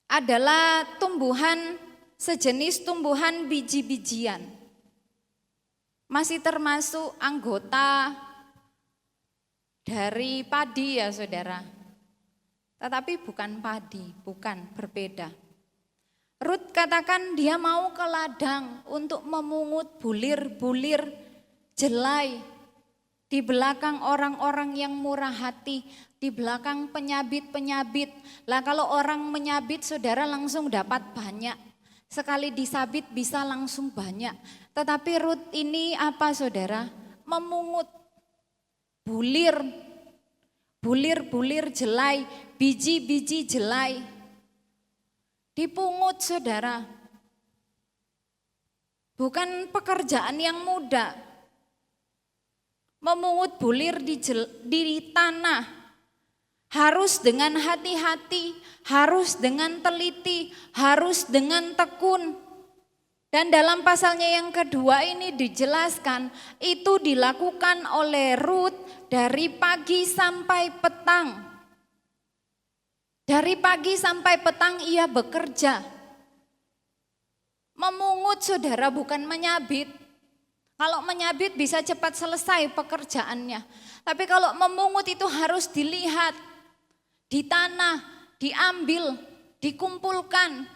S3: adalah tumbuhan, sejenis tumbuhan biji-bijian. Masih termasuk anggota dari padi ya saudara. Tetapi bukan padi, bukan, berbeda. Rut katakan dia mau ke ladang untuk memungut bulir-bulir jelai. Di belakang orang-orang yang murah hati, di belakang penyabit-penyabit. Lah kalau orang menyabit saudara langsung dapat banyak. Sekali disabit bisa langsung banyak. Tetapi Rut ini apa saudara? Memungut bulir-bulir jelai, biji-biji jelai. Dipungut saudara. Bukan pekerjaan yang mudah. Memungut bulir di tanah. Harus dengan hati-hati, harus dengan teliti, harus dengan tekun. Dan dalam pasalnya yang kedua ini dijelaskan, itu dilakukan oleh Rut dari pagi sampai petang. Dari pagi sampai petang ia bekerja. Memungut saudara bukan menyabit. Kalau menyabit bisa cepat selesai pekerjaannya. Tapi kalau memungut itu harus dilihat, di tanah, diambil. dikumpulkan.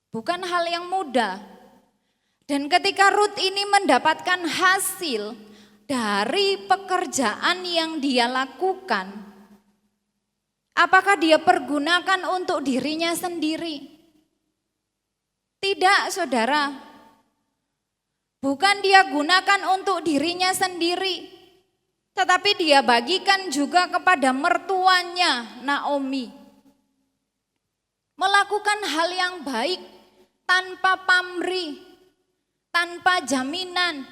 S3: Bukan hal yang mudah. Dan ketika Rut ini mendapatkan hasil dari pekerjaan yang dia lakukan, apakah dia pergunakan untuk dirinya sendiri? Tidak, saudara. Bukan dia gunakan untuk dirinya sendiri, tetapi dia bagikan juga kepada mertuanya Naomi. Melakukan hal yang baik tanpa pamrih, tanpa jaminan.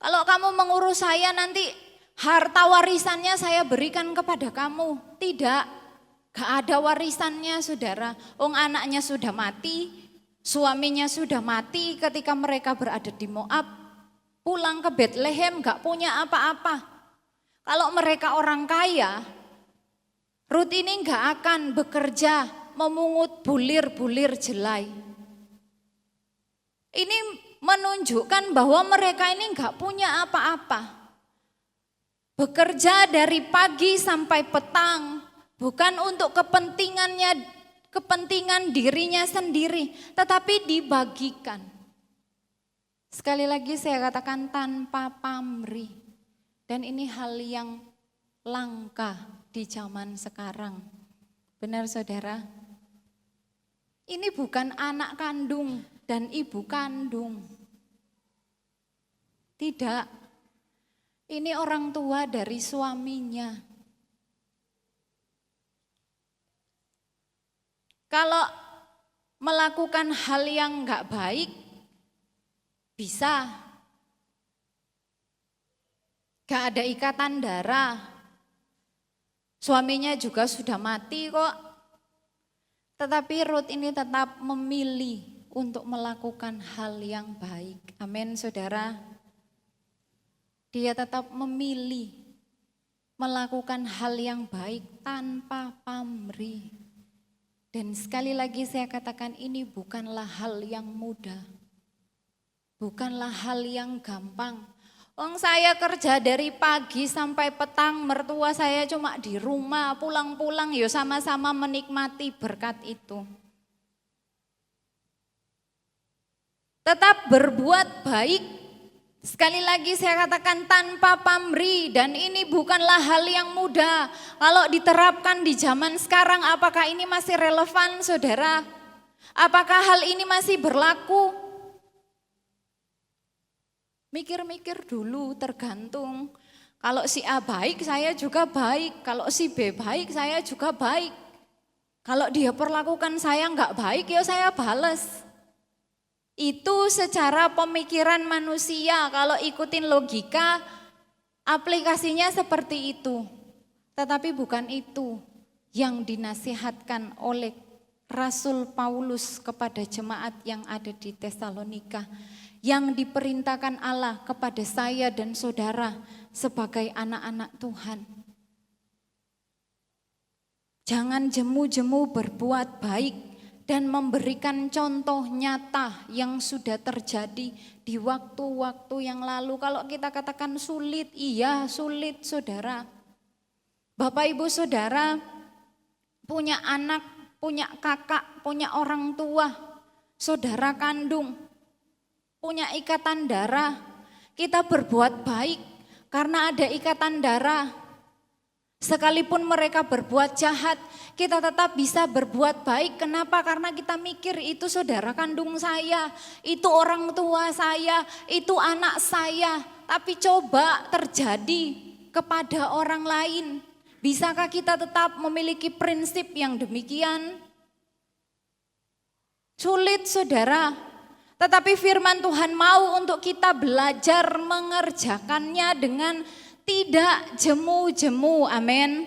S3: Kalau kamu mengurus saya nanti harta warisannya saya berikan kepada kamu. Tidak, gak ada warisannya, saudara. Anaknya sudah mati, suaminya sudah mati ketika mereka berada di Moab. Pulang ke Bethlehem gak punya apa-apa. Kalau mereka orang kaya, Rut ini gak akan bekerja memungut bulir-bulir jelai. Ini menunjukkan bahwa mereka ini gak punya apa-apa. Bekerja dari pagi sampai petang, bukan untuk kepentingan dirinya sendiri, tetapi dibagikan. Sekali lagi saya katakan tanpa pamrih. Dan ini hal yang langka di zaman sekarang. Benar, saudara? Ini bukan anak kandung dan ibu kandung. Tidak. Ini orang tua dari suaminya. Kalau melakukan hal yang enggak baik, bisa. Gak ada ikatan darah. Suaminya juga sudah mati kok. Tetapi Rut ini tetap memilih untuk melakukan hal yang baik. Amin, saudara. Dia tetap memilih melakukan hal yang baik tanpa pamrih. Dan sekali lagi saya katakan ini bukanlah hal yang mudah. Bukanlah hal yang gampang. Saya kerja dari pagi sampai petang, mertua saya cuma di rumah, pulang-pulang ya sama-sama menikmati berkat itu. Tetap berbuat baik, sekali lagi saya katakan tanpa pamrih, dan ini bukanlah hal yang mudah. Kalau diterapkan di zaman sekarang, apakah ini masih relevan, saudara? Apakah hal ini masih berlaku? Mikir-mikir dulu, tergantung. Kalau si A baik, saya juga baik. Kalau si B baik, saya juga baik. Kalau dia perlakukan saya enggak baik, ya saya balas. Itu secara pemikiran manusia. Kalau ikutin logika, aplikasinya seperti itu. Tetapi bukan itu yang dinasihatkan oleh Rasul Paulus kepada jemaat yang ada di Tesalonika. Yang diperintahkan Allah kepada saya dan saudara sebagai anak-anak Tuhan. Jangan jemu-jemu berbuat baik dan memberikan contoh nyata yang sudah terjadi di waktu-waktu yang lalu. Kalau kita katakan sulit, iya sulit, saudara. Bapak ibu saudara punya anak, punya kakak, punya orang tua, saudara kandung, punya ikatan darah. Kita berbuat baik karena ada ikatan darah. Sekalipun mereka berbuat jahat, kita tetap bisa berbuat baik. Kenapa? Karena kita mikir itu saudara kandung saya, itu orang tua saya, itu anak saya. Tapi coba terjadi kepada orang lain. Bisakah kita tetap memiliki prinsip yang demikian? Sulit, saudara. Tetapi firman Tuhan mau untuk kita belajar mengerjakannya dengan tidak jemu-jemu, amin.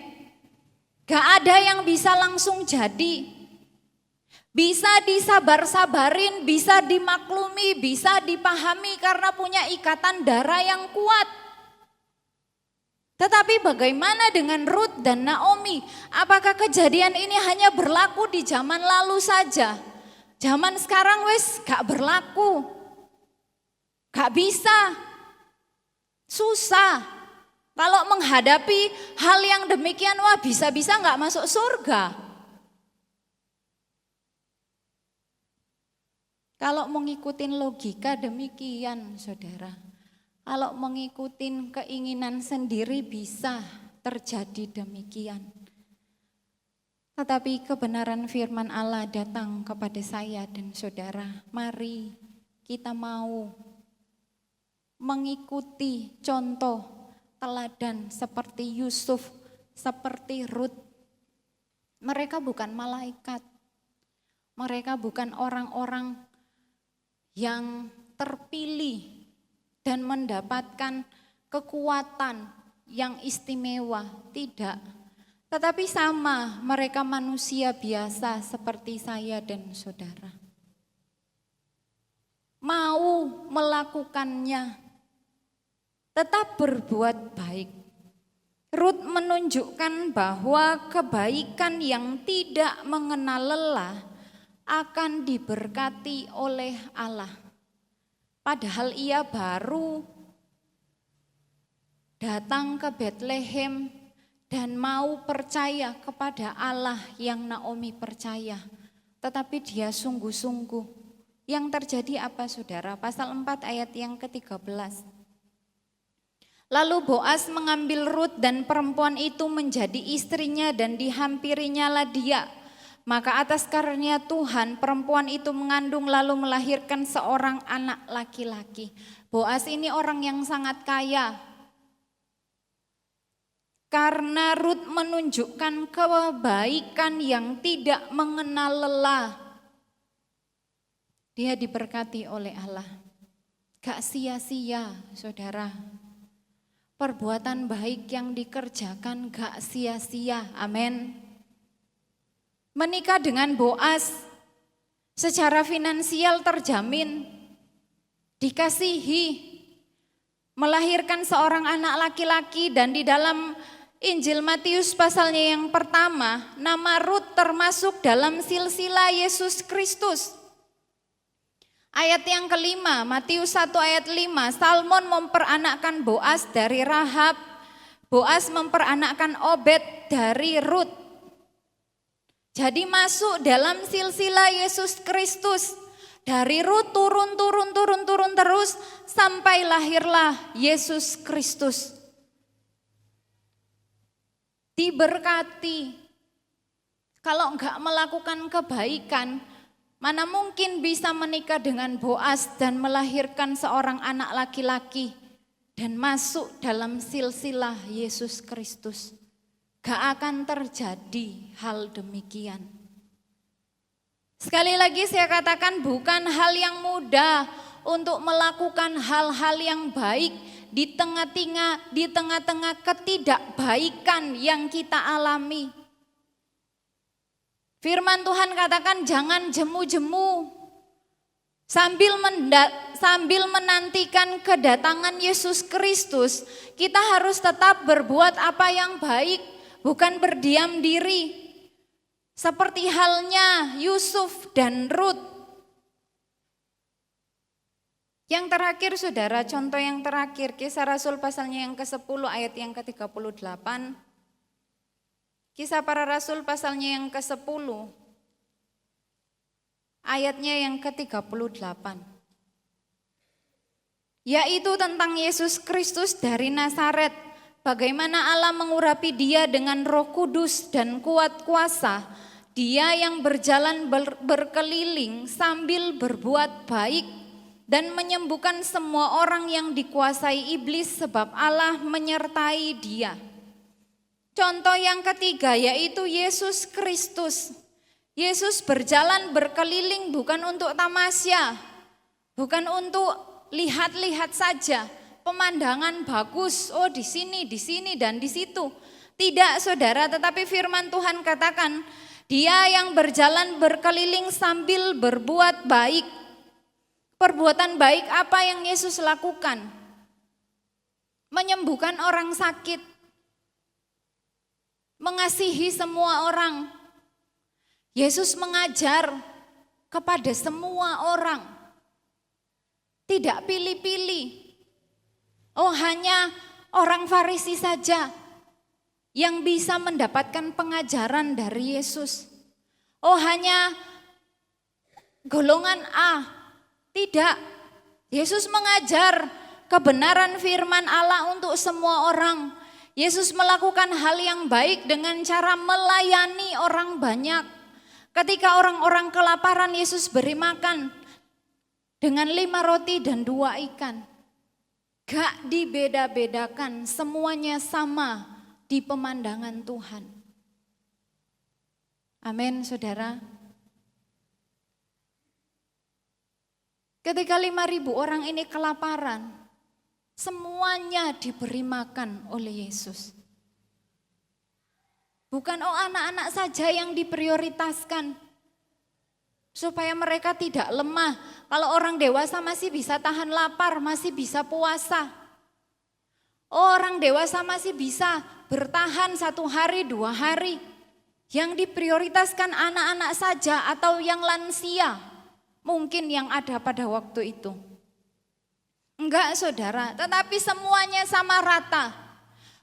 S3: Gak ada yang bisa langsung jadi. Bisa disabar-sabarin, bisa dimaklumi, bisa dipahami karena punya ikatan darah yang kuat. Tetapi bagaimana dengan Rut dan Naomi? Apakah kejadian ini hanya berlaku di zaman lalu saja? Zaman sekarang wes gak berlaku, gak bisa, susah. Kalau menghadapi hal yang demikian, wah bisa-bisa gak masuk surga. Kalau mau ngikutin logika demikian, saudara. Kalau mau ngikutin keinginan sendiri bisa terjadi demikian. Tetapi kebenaran firman Allah datang kepada saya dan saudara. Mari kita mau mengikuti contoh teladan seperti Yusuf, seperti Rut. Mereka bukan malaikat. Mereka bukan orang-orang yang terpilih dan mendapatkan kekuatan yang istimewa, tidak. Tetapi sama, mereka manusia biasa seperti saya dan saudara. Mau melakukannya, tetap berbuat baik. Rut menunjukkan bahwa kebaikan yang tidak mengenal lelah akan diberkati oleh Allah. Padahal ia baru datang ke Betlehem dan mau percaya kepada Allah yang Naomi percaya. Tetapi dia sungguh-sungguh. Yang terjadi apa saudara? Pasal 4 ayat yang ke-13. Lalu Boas mengambil Rut dan perempuan itu menjadi istrinya dan dihampirinya lah dia. Maka atas karunia Tuhan perempuan itu mengandung lalu melahirkan seorang anak laki-laki. Boas ini orang yang sangat kaya. Karena Rut menunjukkan kebaikan yang tidak mengenal lelah. Dia diberkati oleh Allah. Gak sia-sia saudara. Perbuatan baik yang dikerjakan gak sia-sia. Amin. Menikah dengan Boas secara finansial terjamin, dikasihi, melahirkan seorang anak laki-laki, dan di dalam Injil Matius pasalnya yang pertama, nama Rut termasuk dalam silsilah Yesus Kristus. Ayat yang kelima, Matius 1 ayat 5, Salmon memperanakkan Boas dari Rahab, Boas memperanakkan Obed dari Rut. Jadi masuk dalam silsilah Yesus Kristus. Dari Rut turun terus sampai lahirlah Yesus Kristus. Diberkati. Kalau enggak melakukan kebaikan, mana mungkin bisa menikah dengan Boas dan melahirkan seorang anak laki-laki dan masuk dalam silsilah Yesus Kristus. Gak akan terjadi hal demikian. Sekali lagi saya katakan bukan hal yang mudah untuk melakukan hal-hal yang baik di tengah-tengah ketidakbaikan yang kita alami. Firman Tuhan katakan jangan jemu-jemu sambil menantikan kedatangan Yesus Kristus. Kita harus tetap berbuat apa yang baik, bukan berdiam diri. Seperti halnya Yusuf dan Rut. Yang terakhir saudara, contoh yang terakhir, Kisah Rasul pasalnya yang ke-10 ayat yang ke-38. Kisah Para Rasul pasalnya yang ke-10 ayatnya yang ke-38. Yaitu tentang Yesus Kristus dari Nazaret. Bagaimana Allah mengurapi dia dengan Roh Kudus dan kuat kuasa. Dia yang berjalan berkeliling sambil berbuat baik dan menyembuhkan semua orang yang dikuasai iblis sebab Allah menyertai dia. Contoh yang ketiga yaitu Yesus Kristus. Yesus berjalan berkeliling bukan untuk tamasya, bukan untuk lihat-lihat saja. Pemandangan bagus, oh di sini dan di situ. Tidak saudara, tetapi firman Tuhan katakan, dia yang berjalan berkeliling sambil berbuat baik. Perbuatan baik apa yang Yesus lakukan? Menyembuhkan orang sakit. Mengasihi semua orang. Yesus mengajar kepada semua orang. Tidak pilih-pilih. Oh hanya orang Farisi saja yang bisa mendapatkan pengajaran dari Yesus. Oh hanya golongan A Tidak. Yesus mengajar kebenaran firman Allah untuk semua orang. Yesus melakukan hal yang baik dengan cara melayani orang banyak. Ketika orang-orang kelaparan, Yesus beri makan dengan 5 roti dan 2 ikan. Gak dibeda-bedakan, semuanya sama di pemandangan Tuhan. Amin, saudara. Ketika 5.000 orang ini kelaparan, semuanya diberi makan oleh Yesus. Bukan anak-anak saja yang diprioritaskan, supaya mereka tidak lemah. Kalau orang dewasa masih bisa tahan lapar, masih bisa puasa. Orang dewasa masih bisa bertahan 1 hari, 2 hari. Yang diprioritaskan anak-anak saja atau yang lansia. Mungkin yang ada pada waktu itu. Enggak, saudara, tetapi semuanya sama rata.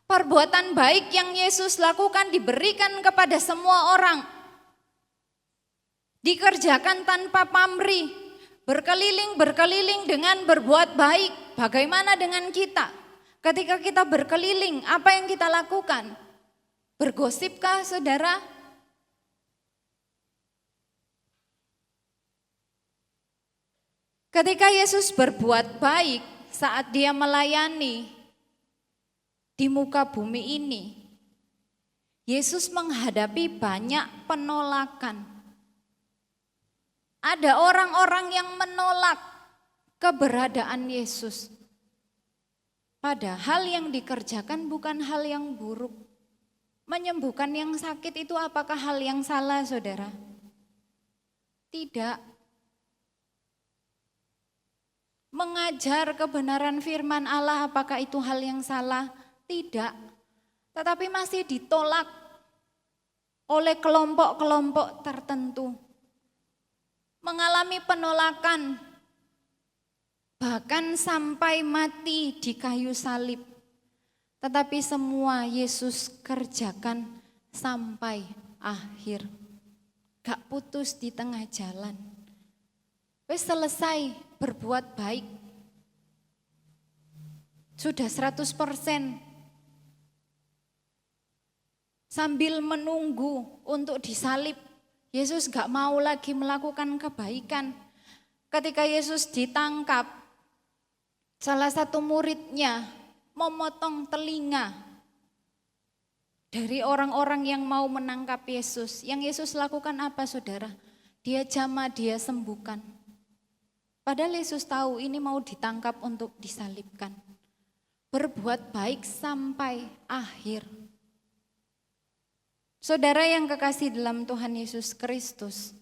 S3: Perbuatan baik yang Yesus lakukan diberikan kepada semua orang. Dikerjakan tanpa pamrih, berkeliling dengan berbuat baik. Bagaimana dengan kita? Ketika kita berkeliling, apa yang kita lakukan? Bergosipkah, saudara? Ketika Yesus berbuat baik saat dia melayani di muka bumi ini, Yesus menghadapi banyak penolakan. Ada orang-orang yang menolak keberadaan Yesus. Padahal yang dikerjakan bukan hal yang buruk. Menyembuhkan yang sakit itu apakah hal yang salah, saudara? Tidak. Mengajar kebenaran firman Allah, apakah itu hal yang salah? Tidak. Tetapi masih ditolak oleh kelompok-kelompok tertentu. Mengalami penolakan, bahkan sampai mati di kayu salib. Tetapi semua Yesus kerjakan sampai akhir. Gak putus di tengah jalan. Wes selesai berbuat baik. Sudah 100%. Sambil menunggu untuk disalib, Yesus gak mau lagi melakukan kebaikan. Ketika Yesus ditangkap, salah satu muridnya memotong telinga dari orang-orang yang mau menangkap Yesus. Yang Yesus lakukan apa, saudara? Dia jamah, dia sembuhkan. Padahal Yesus tahu ini mau ditangkap untuk disalibkan. Berbuat baik sampai akhir. Saudara yang kekasih dalam Tuhan Yesus Kristus,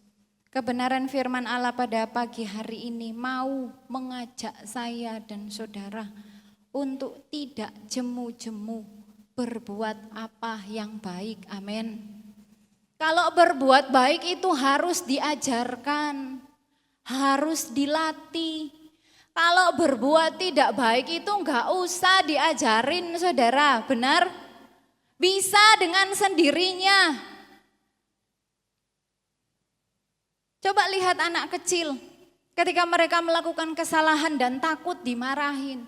S3: kebenaran firman Allah pada pagi hari ini mau mengajak saya dan saudara untuk tidak jemu-jemu berbuat apa yang baik. Amin. Kalau berbuat baik itu harus diajarkan, harus dilatih. Kalau berbuat tidak baik itu enggak usah diajarin, saudara, benar? Bisa dengan sendirinya. Coba lihat anak kecil, ketika mereka melakukan kesalahan dan takut dimarahin,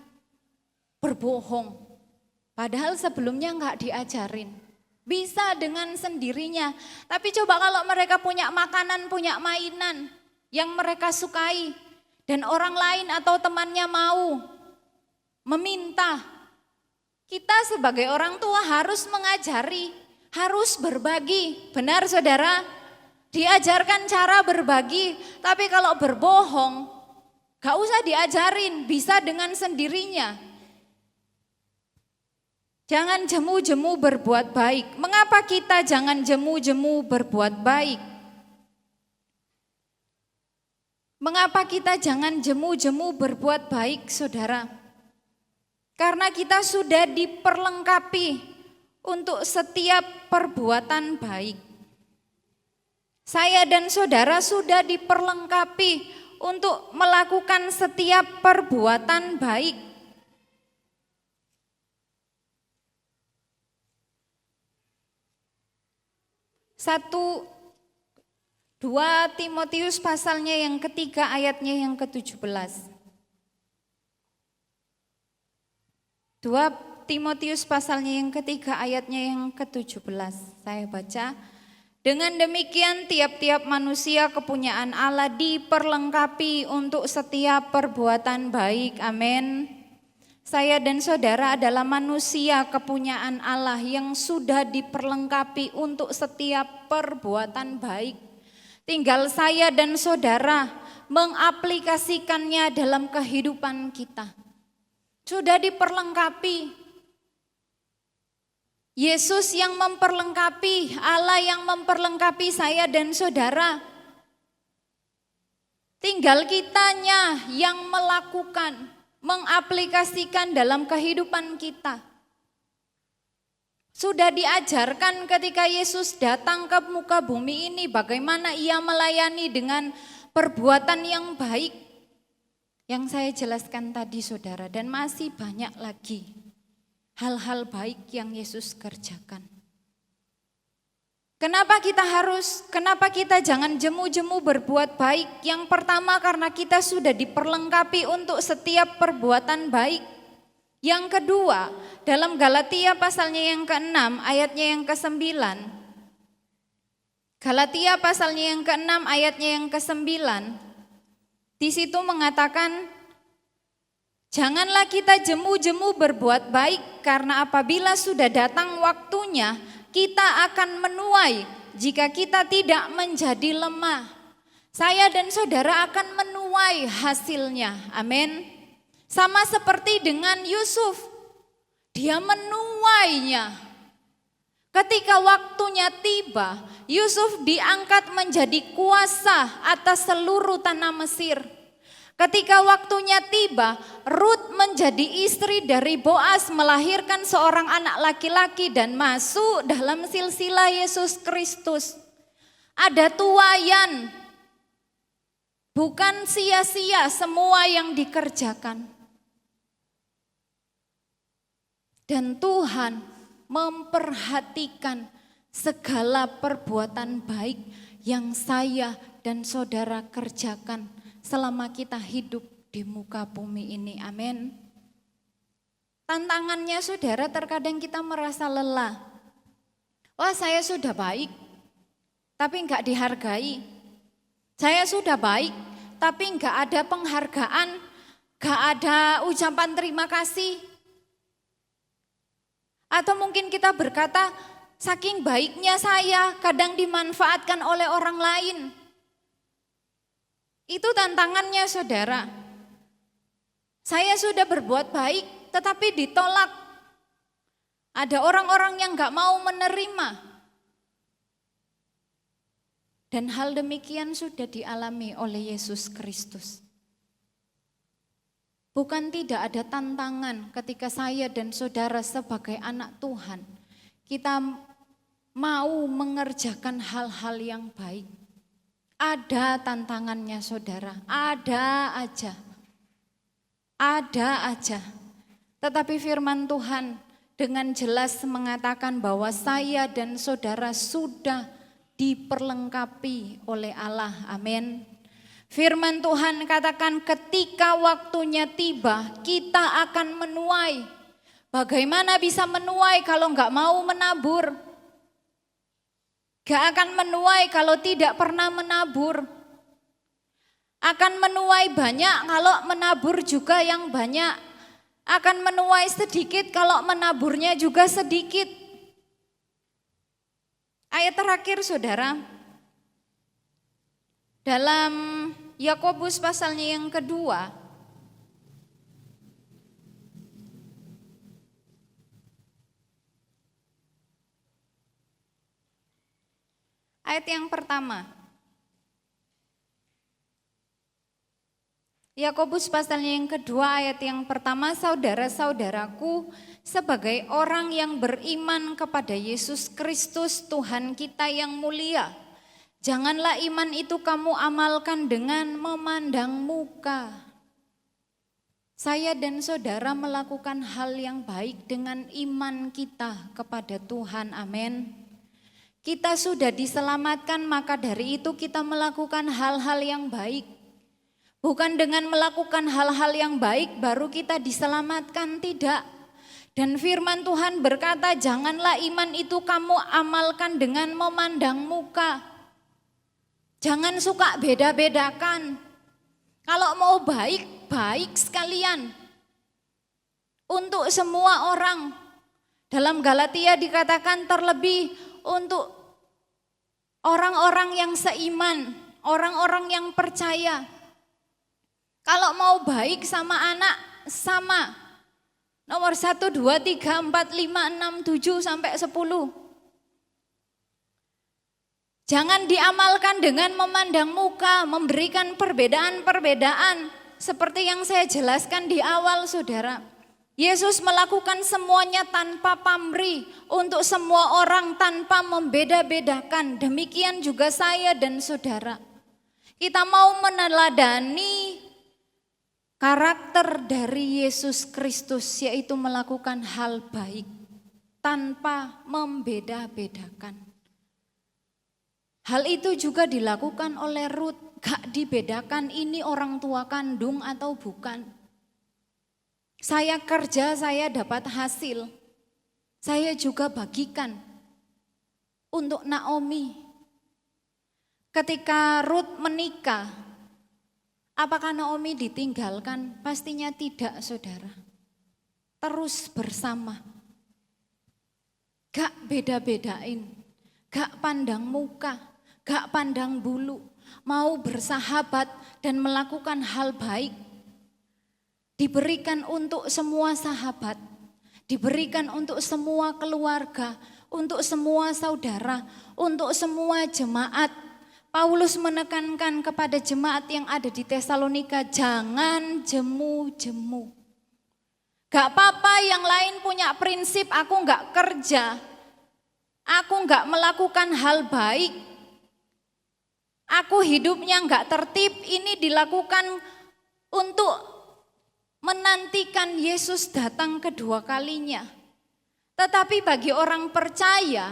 S3: berbohong. Padahal sebelumnya enggak diajarin. Bisa dengan sendirinya. Tapi coba kalau mereka punya makanan, punya mainan yang mereka sukai, dan orang lain atau temannya mau meminta, kita sebagai orang tua harus mengajari, harus berbagi. Benar, saudara? Diajarkan cara berbagi. Tapi kalau berbohong, gak usah diajarin, bisa dengan sendirinya. Jangan jemu-jemu berbuat baik. Mengapa kita jangan jemu-jemu berbuat baik? Mengapa kita jangan jemu-jemu berbuat baik, saudara? Karena kita sudah diperlengkapi untuk setiap perbuatan baik. Saya dan saudara sudah diperlengkapi untuk melakukan setiap perbuatan baik. 2 Timotius pasalnya yang ketiga ayatnya yang ke-17. 2 Timotius pasalnya yang ketiga ayatnya yang ke-17. Saya baca. Dengan demikian tiap-tiap manusia kepunyaan Allah diperlengkapi untuk setiap perbuatan baik. Amin. Saya dan saudara adalah manusia kepunyaan Allah yang sudah diperlengkapi untuk setiap perbuatan baik. Tinggal saya dan saudara mengaplikasikannya dalam kehidupan kita. Sudah diperlengkapi. Yesus yang memperlengkapi, Allah yang memperlengkapi saya dan saudara. Tinggal kitanya yang melakukan, mengaplikasikan dalam kehidupan kita. Sudah diajarkan ketika Yesus datang ke muka bumi ini bagaimana ia melayani dengan perbuatan yang baik. Yang saya jelaskan tadi saudara, dan masih banyak lagi hal-hal baik yang Yesus kerjakan. Kenapa kita jangan jemu-jemu berbuat baik? Yang pertama karena kita sudah diperlengkapi untuk setiap perbuatan baik. Yang kedua, dalam Galatia pasalnya yang ke-6 ayatnya yang ke-9. Galatia pasalnya yang ke-6 ayatnya yang ke-9. Di situ mengatakan, janganlah kita jemu-jemu berbuat baik, karena apabila sudah datang waktunya, kita akan menuai jika kita tidak menjadi lemah. Saya dan saudara akan menuai hasilnya, amin. Sama seperti dengan Yusuf, dia menuainya. Ketika waktunya tiba, Yusuf diangkat menjadi kuasa atas seluruh tanah Mesir. Ketika waktunya tiba, Rut menjadi istri dari Boas, melahirkan seorang anak laki-laki dan masuk dalam silsilah Yesus Kristus. Ada tuaian, bukan sia-sia semua yang dikerjakan. Dan Tuhan memperhatikan segala perbuatan baik yang saya dan saudara kerjakan selama kita hidup di muka bumi ini. Amin. Tantangannya saudara, terkadang kita merasa lelah. Wah, saya sudah baik, tapi enggak dihargai. Saya sudah baik, tapi enggak ada penghargaan, enggak ada ucapan terima kasih. Atau mungkin kita berkata, saking baiknya saya kadang dimanfaatkan oleh orang lain. Itu tantangannya saudara. Saya sudah berbuat baik tetapi ditolak. Ada orang-orang yang gak mau menerima. Dan hal demikian sudah dialami oleh Yesus Kristus. Bukan tidak ada tantangan ketika saya dan saudara sebagai anak Tuhan, kita mau mengerjakan hal-hal yang baik. Ada tantangannya saudara, ada aja. Tetapi firman Tuhan dengan jelas mengatakan bahwa saya dan saudara sudah diperlengkapi oleh Allah, amin. Firman Tuhan katakan ketika waktunya tiba kita akan menuai. Bagaimana bisa menuai kalau enggak mau menabur? Gak akan menuai kalau tidak pernah menabur. Akan menuai banyak kalau menabur juga yang banyak. Akan menuai sedikit kalau menaburnya juga sedikit. Ayat terakhir saudara. Dalam Yakobus pasalnya yang kedua, ayat yang pertama. Yakobus pasalnya yang kedua ayat yang pertama, saudara-saudaraku, sebagai orang yang beriman kepada Yesus Kristus Tuhan kita yang mulia, janganlah iman itu kamu amalkan dengan memandang muka. Saya dan saudara melakukan hal yang baik dengan iman kita kepada Tuhan, amin. Kita sudah diselamatkan, maka dari itu kita melakukan hal-hal yang baik. Bukan dengan melakukan hal-hal yang baik baru kita diselamatkan, tidak. Dan firman Tuhan berkata, janganlah iman itu kamu amalkan dengan memandang muka. Jangan suka beda-bedakan. Kalau mau baik, baik sekalian. Untuk semua orang. Dalam Galatia dikatakan terlebih untuk orang-orang yang seiman, orang-orang yang percaya. Kalau mau baik sama anak, sama. Nomor 1, 2, 3, 4, 5, 6, 7, sampai 10. Jangan diamalkan dengan memandang muka, memberikan perbedaan-perbedaan. Seperti yang saya jelaskan di awal, saudara. Yesus melakukan semuanya tanpa pamrih, untuk semua orang tanpa membeda-bedakan. Demikian juga saya dan saudara. Kita mau meneladani karakter dari Yesus Kristus, yaitu melakukan hal baik tanpa membeda-bedakan. Hal itu juga dilakukan oleh Rut, gak dibedakan ini orang tua kandung atau bukan. Saya kerja, saya dapat hasil, saya juga bagikan untuk Naomi. Ketika Rut menikah, apakah Naomi ditinggalkan? Pastinya tidak, saudara. Terus bersama. Gak beda-bedain, gak pandang muka, gak pandang bulu. Mau bersahabat dan melakukan hal baik. Diberikan untuk semua sahabat, diberikan untuk semua keluarga, untuk semua saudara, untuk semua jemaat. Paulus menekankan kepada jemaat yang ada di Tesalonika, jangan jemu-jemu. Gak apa-apa yang lain punya prinsip, aku gak kerja, aku gak melakukan hal baik, aku hidupnya gak tertib, ini dilakukan untuk menantikan Yesus datang kedua kalinya. Tetapi bagi orang percaya,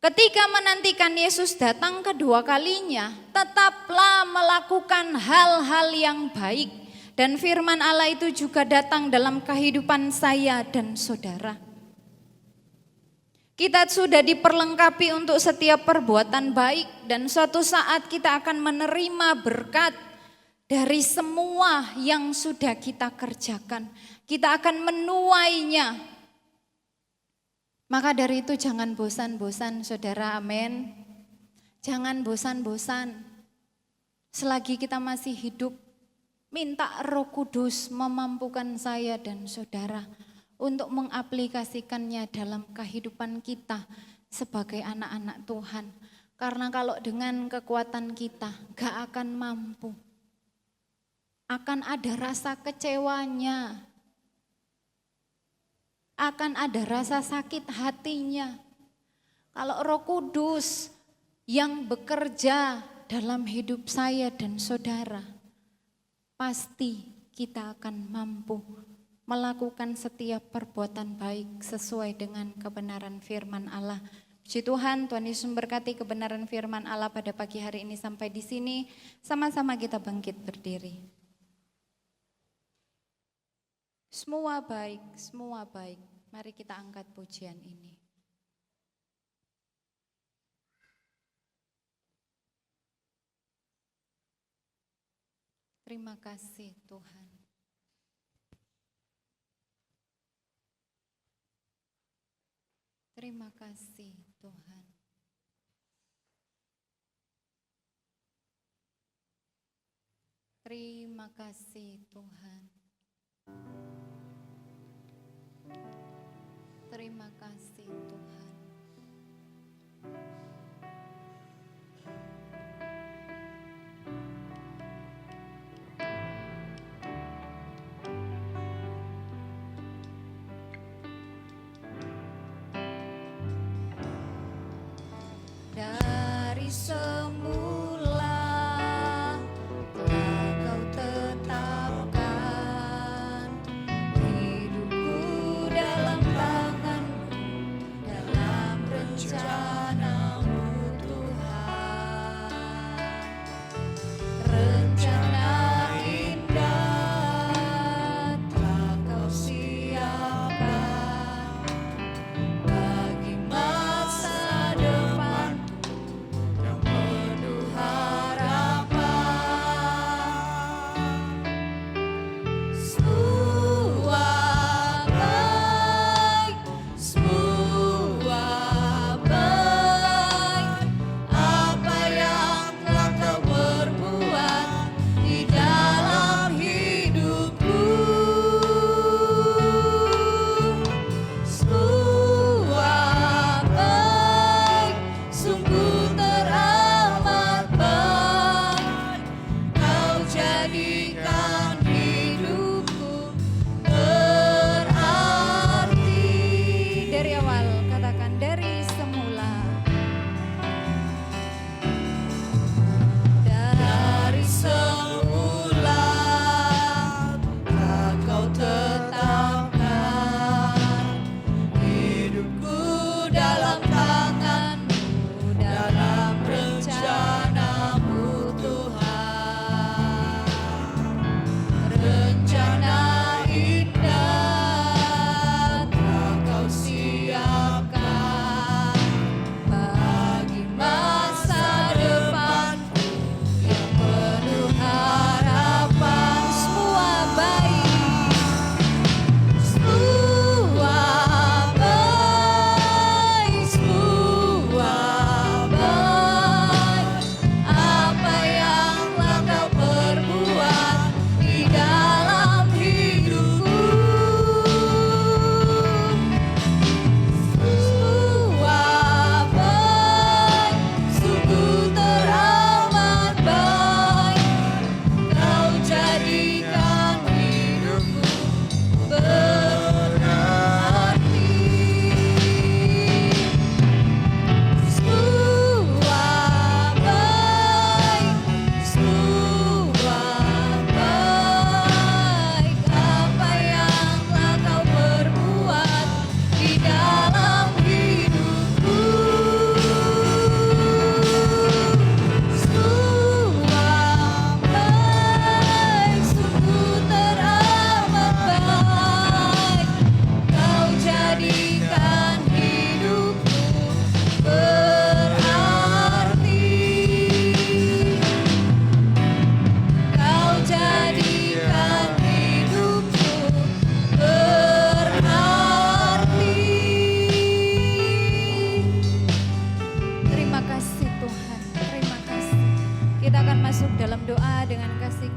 S3: ketika menantikan Yesus datang kedua kalinya, tetaplah melakukan hal-hal yang baik. Dan firman Allah itu juga datang dalam kehidupan saya dan saudara. Kita sudah diperlengkapi untuk setiap perbuatan baik, dan suatu saat kita akan menerima berkat dari semua yang sudah kita kerjakan. Kita akan menuainya. Maka dari itu jangan bosan-bosan, saudara, amin. Jangan bosan-bosan. Selagi kita masih hidup, minta Roh Kudus memampukan saya dan saudara untuk mengaplikasikannya dalam kehidupan kita sebagai anak-anak Tuhan. Karena kalau dengan kekuatan kita gak akan mampu. Akan ada rasa kecewanya, akan ada rasa sakit hatinya. Kalau Roh Kudus yang bekerja dalam hidup saya dan saudara, pasti kita akan mampu melakukan setiap perbuatan baik sesuai dengan kebenaran firman Allah. Puji Tuhan, Tuhan Yesus memberkati kebenaran firman Allah pada pagi hari ini. Sampai di sini, sama-sama kita bangkit berdiri. Semua baik, semua baik. Mari kita angkat pujian ini. Terima kasih Tuhan. Terima kasih Tuhan. Terima kasih Tuhan. Terima kasih Tuhan. Dari semula telah Kau tetapkan hidupku dalam tangan-Mu.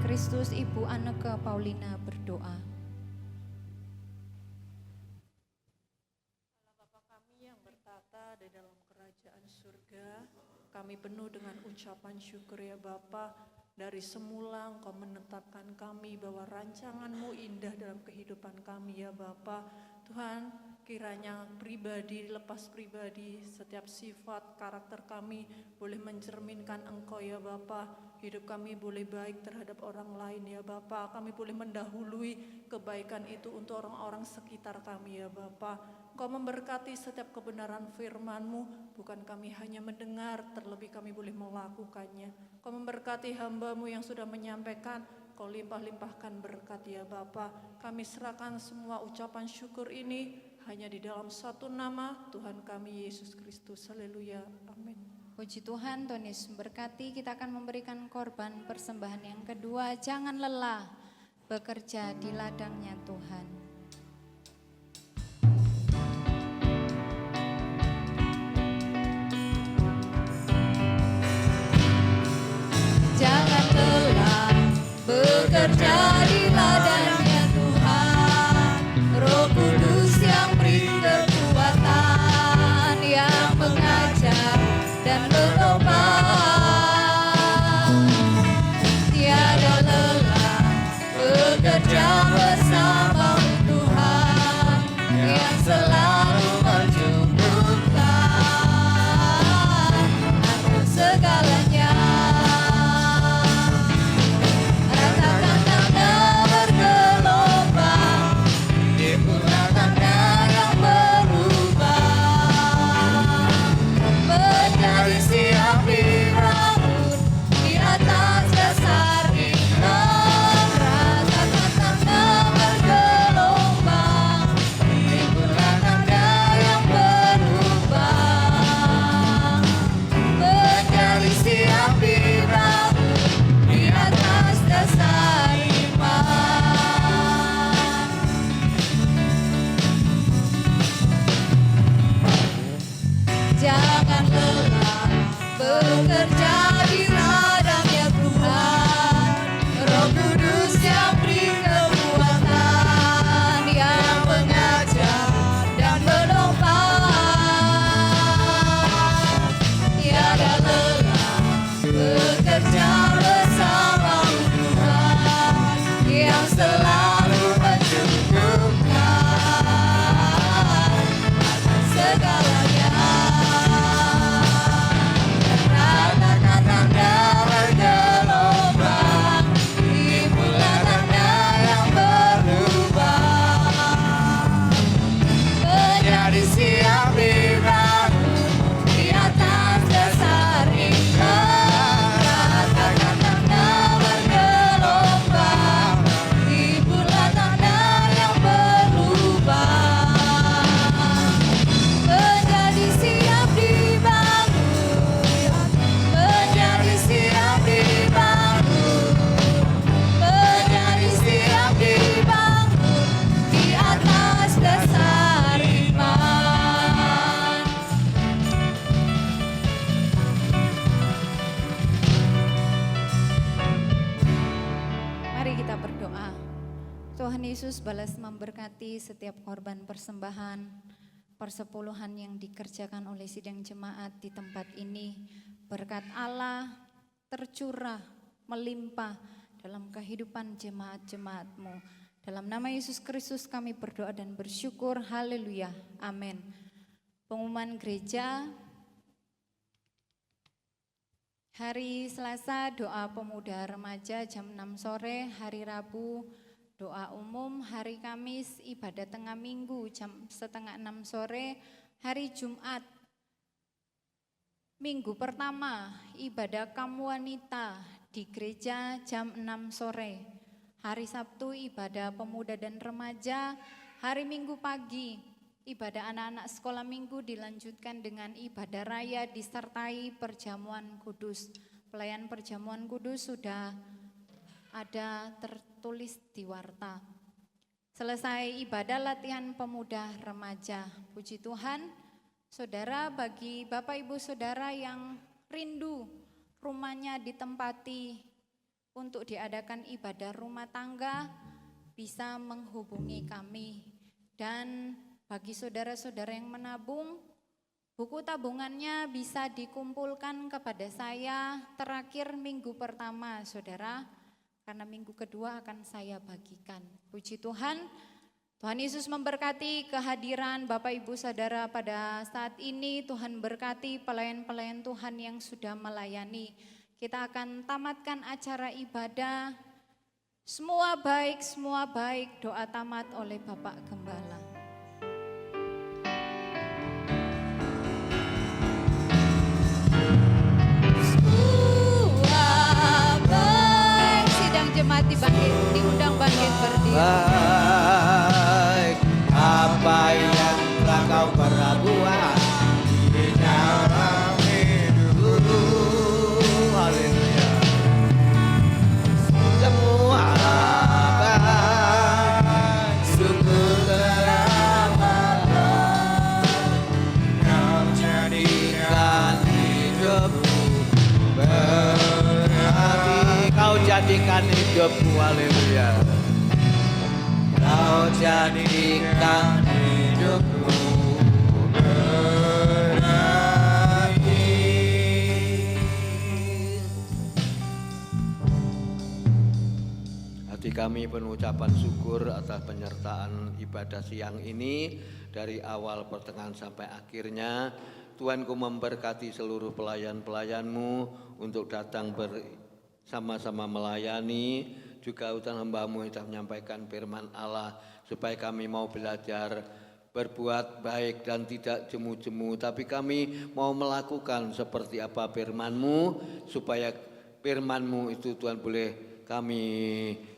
S3: Kristus, Ibu Anneke Paulina berdoa.
S4: Bapa kami yang bertata di dalam kerajaan surga, kami penuh dengan ucapan syukur ya Bapa. Dari semula Engkau menetapkan kami bahwa rancangan-Mu indah dalam kehidupan kami ya Bapa. Tuhan, kiranya pribadi lepas pribadi, setiap sifat karakter kami boleh mencerminkan Engkau ya Bapa. Hidup kami boleh baik terhadap orang lain ya Bapa. Kami boleh mendahului kebaikan itu untuk orang-orang sekitar kami ya Bapa. Engkau memberkati setiap kebenaran firman-Mu, bukan kami hanya mendengar, terlebih kami boleh melakukannya. Engkau memberkati hamba-Mu yang sudah menyampaikan, Kau limpah-limpahkan berkat ya Bapa. Kami serahkan semua ucapan syukur ini hanya di dalam satu nama Tuhan kami Yesus Kristus. Haleluya. Amin.
S3: Puji Tuhan, Tuhan Yesus memberkati. Kita akan memberikan korban persembahan yang kedua. Jangan lelah bekerja di ladangnya Tuhan. Jangan lelah bekerja di ladangnya Tuhan. Roh Kudus yang beri kekuatan, yang mengajar dan menopang. Tiada lelah bekerja bersama Tuhan, yang selalu mencukupkan akan segalanya. Rasakan tanda bergelombang, timbullah tanda yang berubah, menjadi siap dibangun di atas dasar iman. Rasakan tanda bergelombang, timbullah tanda yang berubah, menjadi siap dibangun di atas dasar iman. Jangan lelah bekerja di ladangnya Tuhan. Roh Kudus yang beri kekuatan, yang mengajar dan menopang. Tiada lelah bekerja bersama Tuhan, yang selalu mencukupkan akan segalanya. Rasakan tanda bergelombang, timbullah tanda yang berubah, menjadi siap dibangun di atas dasar iman. Rasakan tanda bergelombang, timbullah tanda yang berubah, menjadi siap dibangun, menjadi siap dibangun, menjadi siap dibangun di atas dasar iman. Mari kita berdoa. Tuhan Yesus balas memberkati setiap korban persembahan, persepuluhan yang dikerjakan oleh sidang jemaat di tempat ini. Berkat Allah tercurah, melimpah dalam kehidupan jemaat-jemaat-Mu. Dalam nama Yesus Kristus kami berdoa dan bersyukur. Haleluya. Amin. Pengumuman gereja. Hari Selasa doa pemuda remaja jam 6 sore, hari Rabu doa umum, hari Kamis ibadah tengah minggu jam setengah 6 sore, hari Jumat minggu pertama ibadah kaum wanita di gereja jam 6 sore, hari Sabtu ibadah pemuda dan remaja, hari Minggu pagi ibadah anak-anak sekolah minggu dilanjutkan dengan ibadah raya disertai perjamuan kudus. Pelayan perjamuan kudus sudah ada tertulis di warta. Selesai ibadah latihan pemuda remaja. Puji Tuhan, saudara, bagi Bapak Ibu Saudara yang rindu rumahnya ditempati untuk diadakan ibadah rumah tangga, bisa menghubungi kami. Dan bagi saudara-saudara yang menabung, buku tabungannya bisa dikumpulkan kepada saya terakhir minggu pertama, saudara, karena minggu kedua akan saya bagikan. Puji Tuhan, Tuhan Yesus memberkati kehadiran Bapak Ibu Saudara pada saat ini. Tuhan berkati pelayan-pelayan Tuhan yang sudah melayani. Kita akan tamatkan acara ibadah. Semua baik, doa tamat oleh Bapak Gembala. Semua baik, sidang jemaat diundang bangkit berdiri.
S5: Baik apa yang telah kau perbuat di dalam hidupku, haleluya. Semua baik, sungguh terlambat kau jadikan hidupku berarti, kau jadikan hidupku, haleluya. Kau jadikan hidupku berarti. Hati kami penuh ucapan syukur atas penyertaan ibadah siang ini. Dari awal pertengahan sampai akhirnya, Tuhan ku memberkati seluruh pelayan-pelayan-Mu untuk datang bersama-sama melayani. Juga utusan hamba-Mu yang telah menyampaikan firman Allah, supaya kami mau belajar berbuat baik dan tidak jemu-jemu, tapi kami mau melakukan seperti apa firman-Mu, supaya firman-Mu itu Tuhan boleh kami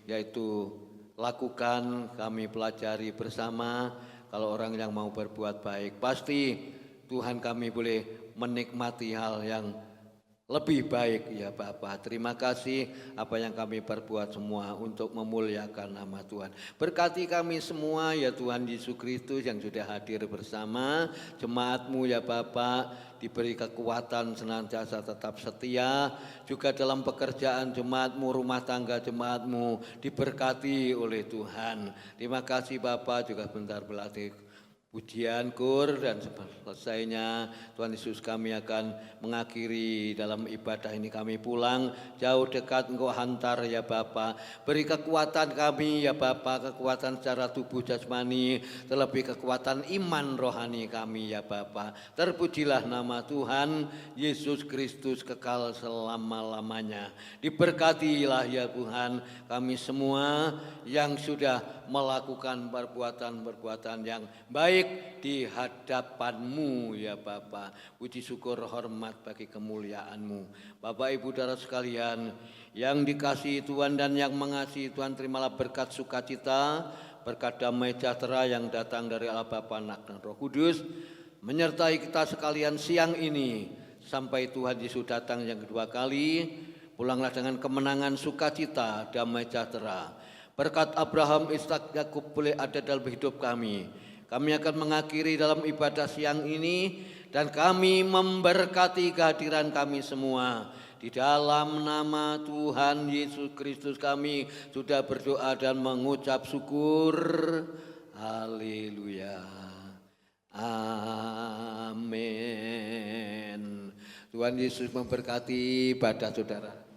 S5: yaitu lakukan, kami pelajari bersama. Kalau orang yang mau berbuat baik, pasti Tuhan kami boleh menikmati hal yang lebih baik ya Bapa. Terima kasih apa yang kami perbuat semua untuk memuliakan nama Tuhan. Berkati kami semua ya Tuhan Yesus Kristus yang sudah hadir bersama jemaat-Mu ya Bapa. Diberi kekuatan senantiasa tetap setia. Juga dalam pekerjaan jemaat-Mu, rumah tangga jemaat-Mu diberkati oleh Tuhan. Terima kasih Bapa. Juga bentar berlatih pujian kur dan selesainya Tuhan Yesus kami akan mengakhiri dalam ibadah ini. Kami pulang jauh dekat Engkau hantar ya Bapa. Beri kekuatan kami ya Bapa, kekuatan secara tubuh jasmani, terlebih kekuatan iman rohani kami ya Bapa. Terpujilah nama Tuhan Yesus Kristus kekal selama-lamanya. Diberkatilah ya Tuhan kami semua yang sudah melakukan perbuatan-perbuatan yang baik di hadapan-Mu ya Bapa. Puji syukur hormat bagi kemuliaan-Mu. Bapak Ibu Saudara sekalian yang dikasihi Tuhan dan yang mengasihi Tuhan, terimalah berkat sukacita, berkat damai sejahtera yang datang dari Allah Bapa, Anak dan Roh Kudus menyertai kita sekalian siang ini sampai Tuhan Yesus datang yang kedua kali. Pulanglah dengan kemenangan, sukacita, damai sejahtera. Berkat Abraham, Ishak, Yakub boleh ada dalam hidup kami. Kami akan mengakhiri dalam ibadah siang ini dan kami memberkati kehadiran kami semua. Di dalam nama Tuhan Yesus Kristus kami sudah berdoa dan mengucap syukur. Haleluya. Amin. Tuhan Yesus memberkati ibadah saudara.